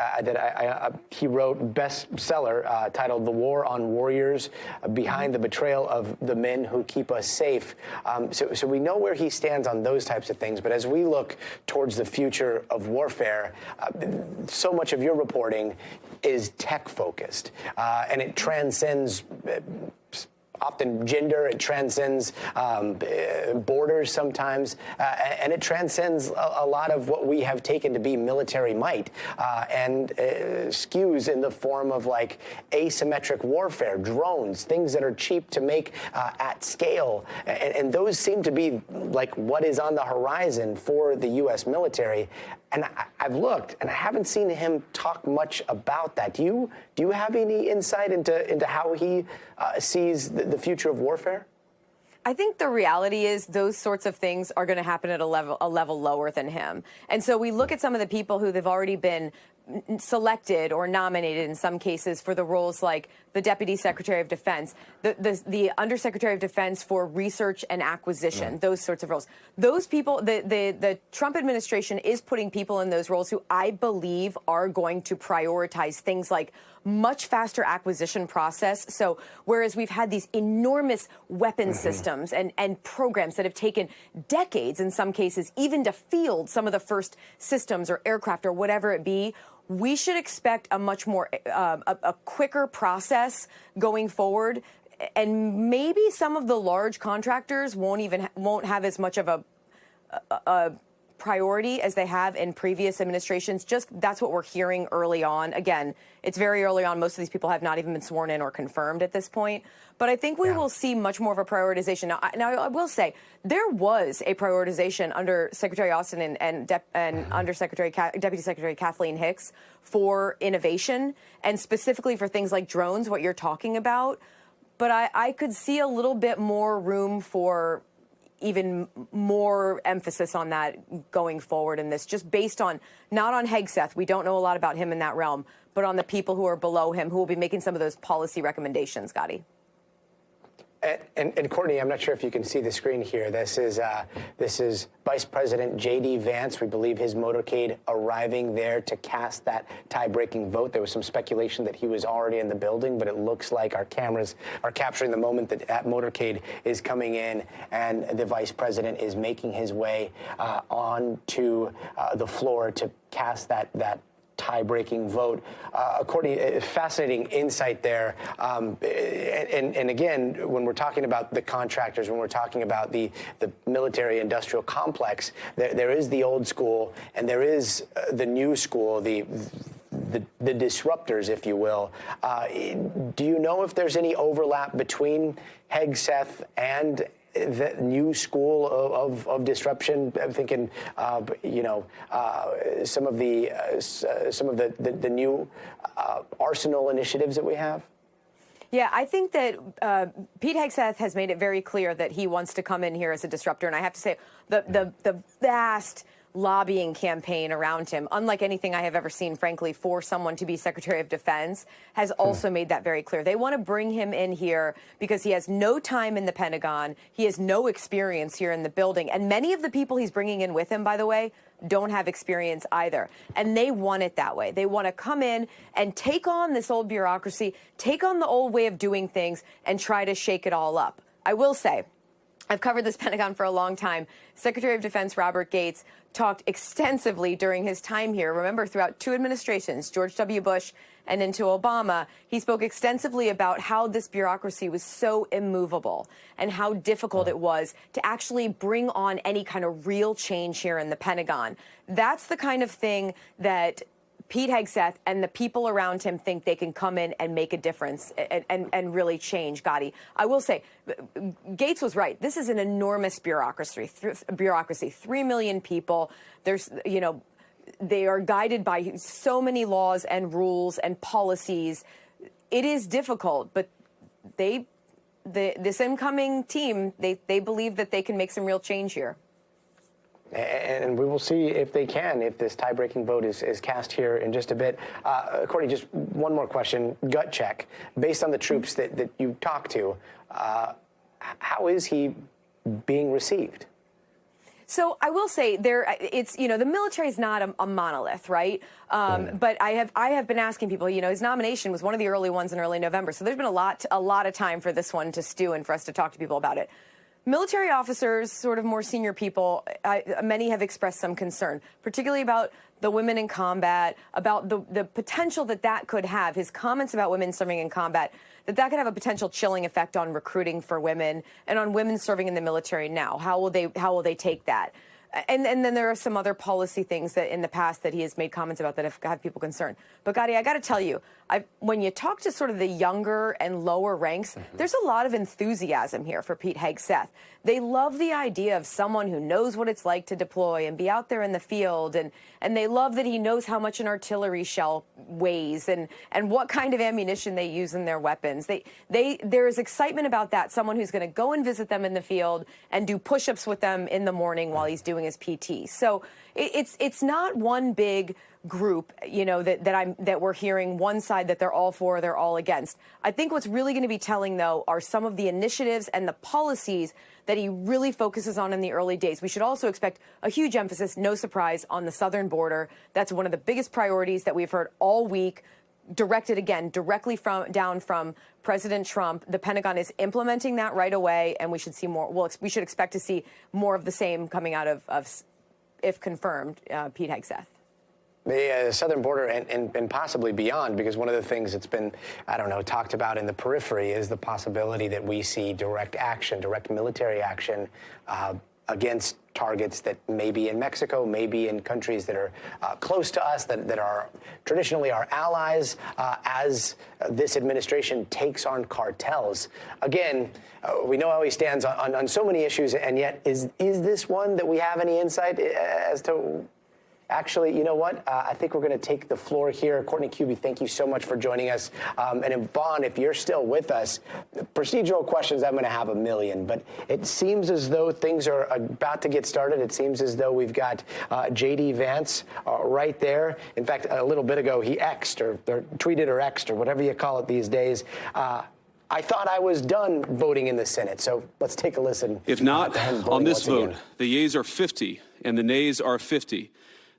he wrote, bestseller titled "The War on Warriors: Behind the Betrayal of the Men Who Keep Us Safe." So we know where he stands on those types of things. But as we look towards the future of warfare, so much of your reporting is tech focused. And it transcends often gender, it transcends borders sometimes, and it transcends a lot of what we have taken to be military might, and skews in the form of like asymmetric warfare, drones, things that are cheap to make at scale, and those seem to be like what is on the horizon for the U.S. military. And I've looked, and I haven't seen him talk much about that. Do you have any insight into how he sees the future of warfare? I think the reality is those sorts of things are going to happen at a level lower than him. And so we look at some of the people who have already been selected or nominated in some cases for the roles like the Deputy Secretary of Defense, the Undersecretary of Defense for Research and Acquisition, those sorts of roles. Those people, the Trump administration is putting people in those roles who I believe are going to prioritize things like much faster acquisition process. So whereas we've had these enormous weapons systems and programs that have taken decades in some cases, even to field some of the first systems or aircraft or whatever it be, we should expect a much more a quicker process going forward. And maybe some of the large contractors won't have as much of a priority as they have in previous administrations. Just that's what we're hearing early on. Again, it's very early on. Most of these people have not even been sworn in or confirmed at this point. But I think we will see much more of a prioritization. Now, I will say there was a prioritization under Secretary Austin and under Deputy Secretary Kathleen Hicks for innovation and specifically for things like drones, what you're talking about. But I could see a little bit more room for even more emphasis on that going forward in this, just based on, not on Hegseth, we don't know a lot about him in that realm, but on the people who are below him who will be making some of those policy recommendations, Gadi. And Courtney, I'm not sure if you can see the screen here. This is Vice President J.D. Vance. We believe his motorcade arriving there to cast that tie-breaking vote. There was some speculation that he was already in the building, but it looks like our cameras are capturing the moment that that motorcade is coming in and the Vice President is making his way onto the floor to cast that tie-breaking vote. Courtney, fascinating insight there. And again, when we're talking about the contractors, when we're talking about the military-industrial complex, there is the old school and there is the new school, the disruptors, if you will. Do you know if there's any overlap between Hegseth and the new school of disruption? I'm thinking, some of the new arsenal initiatives that we have. Yeah, I think that Pete Hegseth has made it very clear that he wants to come in here as a disruptor, and I have to say the vast lobbying campaign around him, unlike anything I have ever seen, frankly, for someone to be Secretary of Defense, has also made that very clear. They want to bring him in here because he has no time in the Pentagon. He has no experience here in the building. And many of the people he's bringing in with him, by the way, don't have experience either. And they want it that way. They want to come in and take on this old bureaucracy, take on the old way of doing things, and try to shake it all up. I will say, I've covered this Pentagon for a long time. Secretary of Defense Robert Gates talked extensively during his time here. Remember, throughout two administrations, George W. Bush and into Obama, he spoke extensively about how this bureaucracy was so immovable and how difficult it was to actually bring on any kind of real change here in the Pentagon. That's the kind of thing that Pete Hegseth and the people around him think they can come in and make a difference and really change, Gadi. I will say, Gates was right. This is an enormous bureaucracy. 3 million people. They are guided by so many laws and rules and policies. It is difficult, but this incoming team, they believe that they can make some real change here. And we will see if they can, if this tie-breaking vote is cast here in just a bit. Courtney, just one more question, gut check. Based on the troops that you talked to, how is he being received? So I will say the military is not a monolith, right? But I have been asking people, his nomination was one of the early ones in early November. So there's been a lot of time for this one to stew and for us to talk to people about it. Military officers, sort of more senior people, many have expressed some concern, particularly about the women in combat, about the potential that could have, his comments about women serving in combat, that could have a potential chilling effect on recruiting for women and on women serving in the military now. How will they take that? And then there are some other policy things that in the past that he has made comments about that have had people concerned. But Gadi, I got to tell you, when you talk to sort of the younger and lower ranks, there's a lot of enthusiasm here for Pete Hegseth. They love the idea of someone who knows what it's like to deploy and be out there in the field, and they love that he knows how much an artillery shell weighs and what kind of ammunition they use in their weapons. There is excitement about that, someone who's going to go and visit them in the field and do push-ups with them in the morning while he's doing his PT. So it's not one big group, that we're hearing one side that they're all for, they're all against. I think what's really going to be telling, though, are some of the initiatives and the policies that he really focuses on in the early days. We should also expect a huge emphasis, no surprise, on the southern border. That's one of the biggest priorities that we've heard all week, directly down from President Trump. The Pentagon is implementing that right away, and we should see more. We should expect to see more of the same coming out of if confirmed, Pete Hegseth. the southern border and possibly beyond, because one of the things that's been, I don't know, talked about in the periphery is the possibility that we see direct action, direct military action against targets that may be in Mexico, maybe in countries that are close to us, that are traditionally our allies, as this administration takes on cartels. Again, we know how he stands on so many issues, and yet is this one that we have any insight as to? Actually, you know what? I think we're going to take the floor here. Courtney Cubie, thank you so much for joining us. And Yvonne, if you're still with us, procedural questions, I'm going to have a million. But it seems as though things are about to get started. It seems as though we've got J.D. Vance right there. In fact, a little bit ago, he X'd or tweeted or X'd or whatever you call it these days. I thought I was done voting in the Senate. So let's take a listen. If not, on this vote, the yeas are 50 and the nays are 50.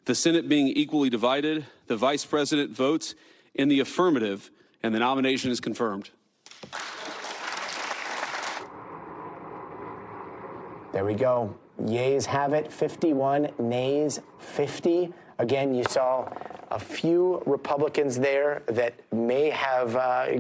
The Senate being equally divided, the Vice President votes in the affirmative, and the nomination is confirmed. There we go. Yeas have it, 51, nays 50. Again, you saw a few Republicans there that may have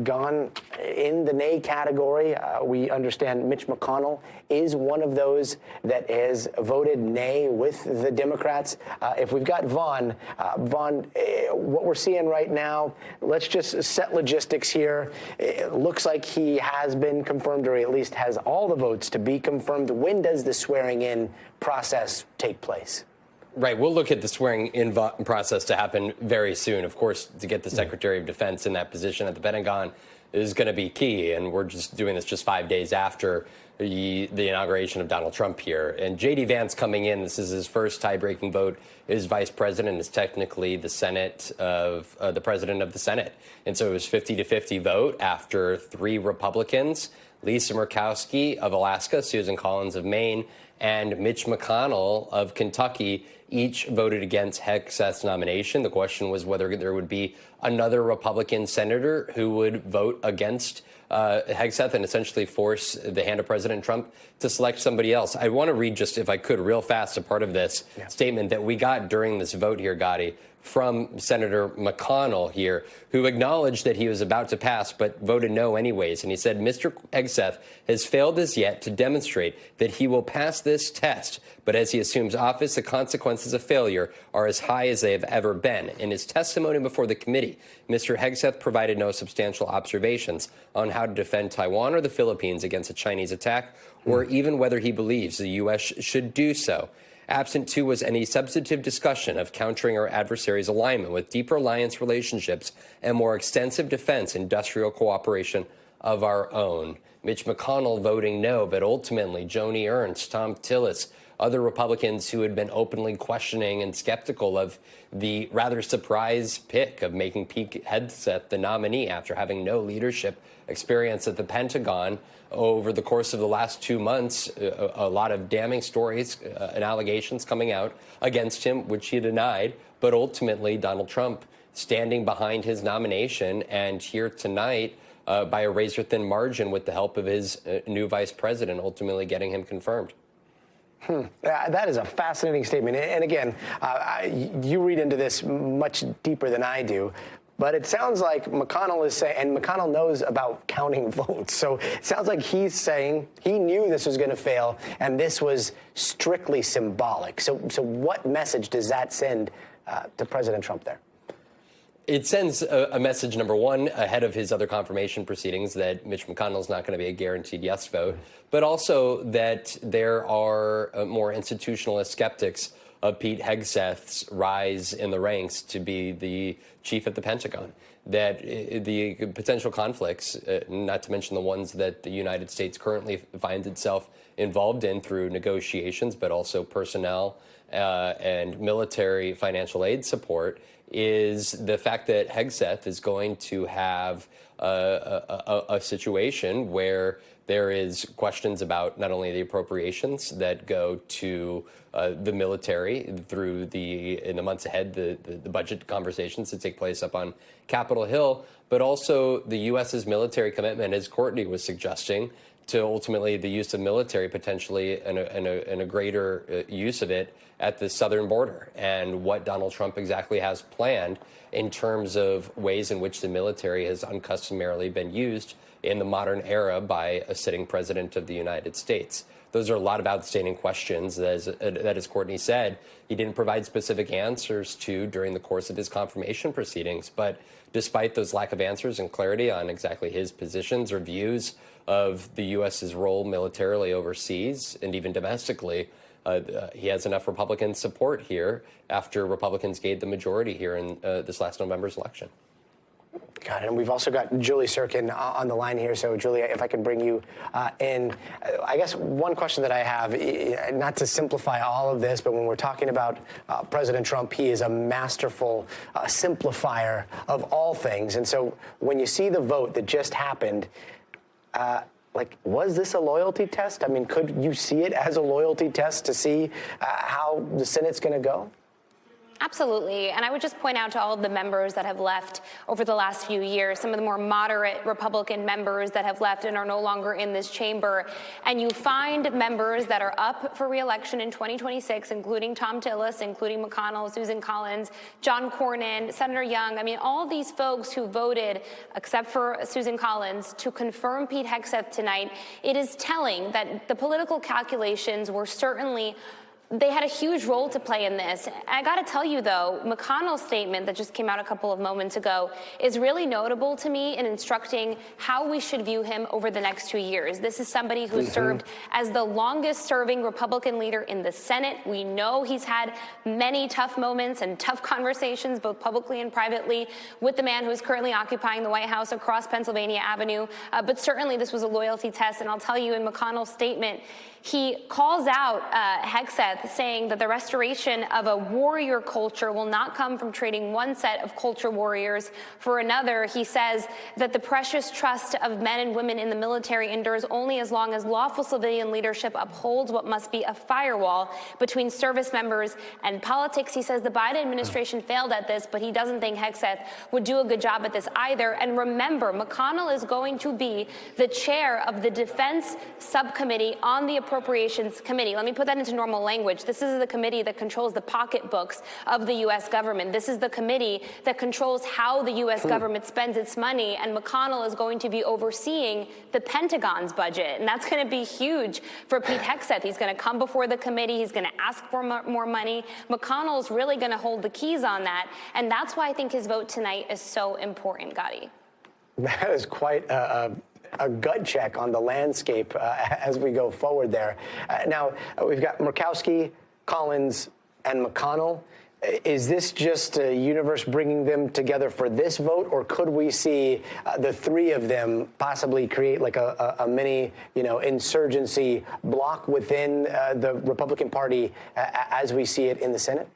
gone in the nay category. We understand Mitch McConnell is one of those that has voted nay with the Democrats. If we've got Vaughn, what we're seeing right now, let's just set logistics here. It looks like he has been confirmed, or at least has all the votes to be confirmed. When does the swearing in process take place? Right. We'll look at the swearing-in process to happen very soon. Of course, to get the Secretary of Defense in that position at the Pentagon is going to be key. And we're just doing this just 5 days after the inauguration of Donald Trump here. And J.D. Vance coming in, this is his first tie-breaking vote, is vice president, is technically the Senate of the president of the Senate. And so it was 50-50 vote after 3 Republicans, Lisa Murkowski of Alaska, Susan Collins of Maine, and Mitch McConnell of Kentucky each voted against Hegseth's nomination. The question was whether there would be another Republican senator who would vote against Hegseth and essentially force the hand of President Trump to select somebody else. I want to read just, if I could, real fast, a part of this statement that we got during this vote here, Gadi, from Senator McConnell here, who acknowledged that he was about to pass but voted no anyways. And he said, Mr. Hegseth has failed as yet to demonstrate that he will pass this test. But as he assumes office, the consequences of failure are as high as they have ever been. In his testimony before the committee, Mr. Hegseth provided no substantial observations on how to defend Taiwan or the Philippines against a Chinese attack, or even whether he believes the U.S. should do so. Absent, too, was any substantive discussion of countering our adversaries' alignment with deeper alliance relationships and more extensive defense industrial cooperation of our own. Mitch McConnell voting no, but ultimately Joni Ernst, Tom Tillis, other Republicans who had been openly questioning and skeptical of the rather surprise pick of making Pete Hegseth the nominee after having no leadership experience at the Pentagon. Over the course of the last 2 months, a lot of damning stories and allegations coming out against him, which he denied. But ultimately, Donald Trump standing behind his nomination, and here tonight, by a razor-thin margin with the help of his new vice president, ultimately getting him confirmed. That is a fascinating statement. And again, you read into this much deeper than I do. But it sounds like McConnell is saying, and McConnell knows about counting votes, so it sounds like he's saying he knew this was going to fail, and this was strictly symbolic. So what message does that send to President Trump there? It sends a message, number one, ahead of his other confirmation proceedings, that Mitch McConnell's not going to be a guaranteed yes vote, but also that there are more institutionalist skeptics of Pete Hegseth's rise in the ranks to be the chief at the Pentagon, that the potential conflicts, not to mention the ones that the United States currently finds itself involved in through negotiations, but also personnel and military financial aid support, is the fact that Hegseth is going to have a situation where there is questions about not only the appropriations that go to the military through in the months ahead, the budget conversations that take place up on Capitol Hill, but also the U.S.'s military commitment, as Courtney was suggesting, to ultimately the use of military potentially and a greater use of it at the southern border, and what Donald Trump exactly has planned in terms of ways in which the military has uncustomarily been used in the modern era by a sitting president of the United States. Those are a lot of outstanding questions that, as Courtney said, he didn't provide specific answers to during the course of his confirmation proceedings. But despite those lack of answers and clarity on exactly his positions or views of the U.S.'s role militarily overseas and even domestically, he has enough Republican support here after Republicans gained the majority here in this last November's election. Got it. And we've also got Julie Sirkin on the line here. So, Julia, if I can bring you in, I guess one question that I have, not to simplify all of this, but when we're talking about President Trump, he is a masterful simplifier of all things. And so when you see the vote that just happened, was this a loyalty test? I mean, could you see it as a loyalty test to see how the Senate's going to go? Absolutely. And I would just point out to all of the members that have left over the last few years, some of the more moderate Republican members that have left and are no longer in this chamber. And you find members that are up for re-election in 2026, including Tom Tillis, including McConnell, Susan Collins, John Cornyn, Senator Young. I mean, all these folks who voted, except for Susan Collins, to confirm Pete Hegseth tonight. It is telling that the political calculations were certainly they had a huge role to play in this. I got to tell you, though, McConnell's statement that just came out a couple of moments ago is really notable to me in instructing how we should view him over the next 2 years. This is somebody who served as the longest-serving Republican leader in the Senate. We know he's had many tough moments and tough conversations, both publicly and privately, with the man who is currently occupying the White House across Pennsylvania Avenue. But certainly this was a loyalty test. And I'll tell you, in McConnell's statement, he calls out Hegseth, saying that the restoration of a warrior culture will not come from trading one set of culture warriors for another. He says that the precious trust of men and women in the military endures only as long as lawful civilian leadership upholds what must be a firewall between service members and politics. He says the Biden administration failed at this, but he doesn't think Hegseth would do a good job at this either. And remember, McConnell is going to be the chair of the Defense Subcommittee on the Appropriations Committee. Let me put that into normal language. This is the committee that controls the pocketbooks of the U.S. government. This is the committee that controls how the U.S. government spends its money, and McConnell is going to be overseeing the Pentagon's budget, and that's going to be huge for Pete Hegseth. He's going to come before the committee. He's going to ask for more money. McConnell's really going to hold the keys on that, and that's why I think his vote tonight is so important, Gadi. That is quite a gut check on the landscape as we go forward there. Now, we've got Murkowski, Collins, and McConnell. Is this just a universe bringing them together for this vote, or could we see the three of them possibly create like a mini, insurgency block within the Republican Party as we see it in the Senate?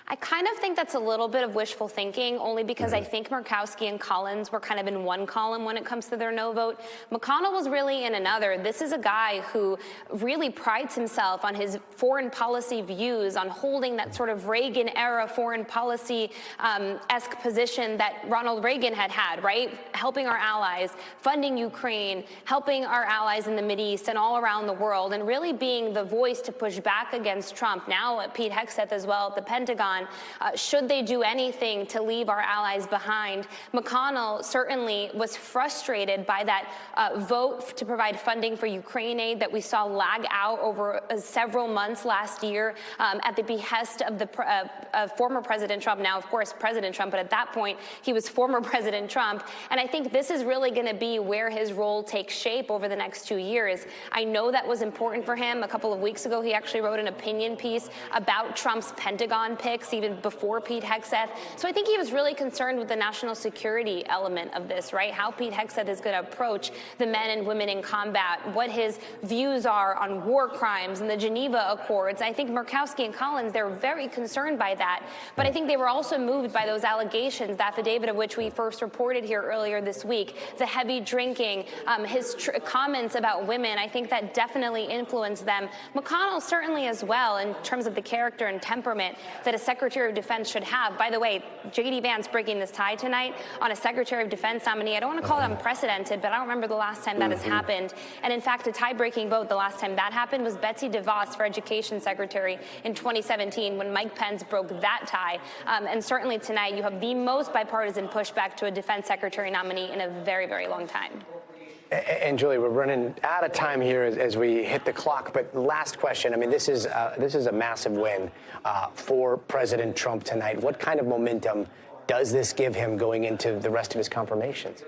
I kind of think that's a little bit of wishful thinking, only because I think Murkowski and Collins were kind of in one column when it comes to their no vote. McConnell was really in another. This is a guy who really prides himself on his foreign policy views, on holding that sort of Reagan-era foreign policy-esque position that Ronald Reagan had, right? Helping our allies, funding Ukraine, helping our allies in the Mideast and all around the world, and really being the voice to push back against Trump. Now Pete Hegseth as well at the Pentagon. Should they do anything to leave our allies behind? McConnell certainly was frustrated by that vote to provide funding for Ukraine aid that we saw lag out over several months last year at the behest of the former President Trump. Now, of course, President Trump, but at that point, he was former President Trump. And I think this is really going to be where his role takes shape over the next 2 years. I know that was important for him. A couple of weeks ago, he actually wrote an opinion piece about Trump's Pentagon picks, even before Pete Hegseth. So I think he was really concerned with the national security element of this, right? How Pete Hegseth is going to approach the men and women in combat, what his views are on war crimes and the Geneva Accords. I think Murkowski and Collins, they're very concerned by that. But I think they were also moved by those allegations, the affidavit of which we first reported here earlier this week, the heavy drinking, his comments about women. I think that definitely influenced them. McConnell certainly as well, in terms of the character and temperament that a Secretary of Defense should have. By the way, J.D. Vance breaking this tie tonight on a Secretary of Defense nominee. I don't want to call it unprecedented, but I don't remember the last time that has happened. And in fact, a tie-breaking vote the last time that happened was Betsy DeVos for Education Secretary in 2017 when Mike Pence broke that tie. And certainly tonight you have the most bipartisan pushback to a defense secretary nominee in a very, very long time. And Julie, we're running out of time here as we hit the clock. But last question. I mean, this is a massive win for President Trump tonight. What kind of momentum does this give him going into the rest of his confirmations?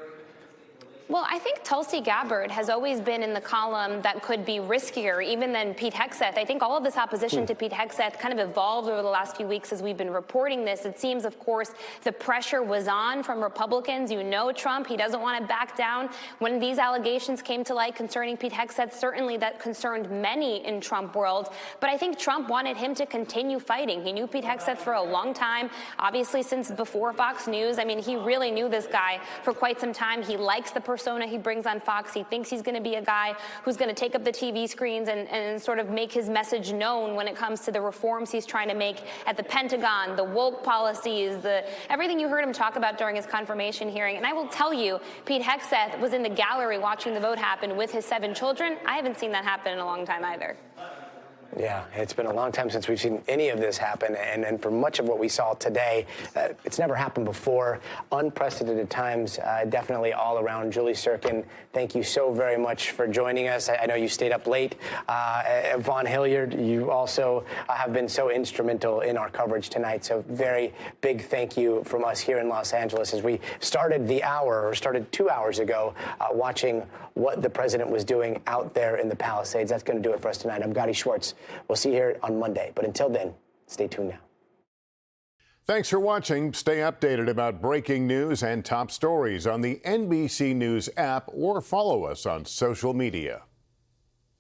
Well, I think Tulsi Gabbard has always been in the column that could be riskier even than Pete Hegseth. I think all of this opposition to Pete Hegseth kind of evolved over the last few weeks as we've been reporting this. It seems, of course, the pressure was on from Republicans. You know Trump, he doesn't want to back down. When these allegations came to light concerning Pete Hegseth, certainly that concerned many in Trump world. But I think Trump wanted him to continue fighting. He knew Pete Hegseth for a long time, obviously since before Fox News. I mean, he really knew this guy for quite some time. He likes the persona he brings on Fox. He thinks he's going to be a guy who's going to take up the TV screens and sort of make his message known when it comes to the reforms he's trying to make at the Pentagon, the woke policies, everything you heard him talk about during his confirmation hearing. And I will tell you, Pete Hegseth was in the gallery watching the vote happen with his 7 children. I haven't seen that happen in a long time either. Yeah, it's been a long time since we've seen any of this happen, and for much of what we saw today, it's never happened before. Unprecedented times, definitely all around. Julie Sirkin, thank you so very much for joining us. I know you stayed up late. Vaughn Hilliard, you also have been so instrumental in our coverage tonight, so very big thank you from us here in Los Angeles as we started 2 hours ago, watching what the president was doing out there in the Palisades. That's going to do it for us tonight. I'm Gadi Schwartz. We'll see you here on Monday. But until then, stay tuned now. Thanks for watching. Stay updated about breaking news and top stories on the NBC News app or follow us on social media.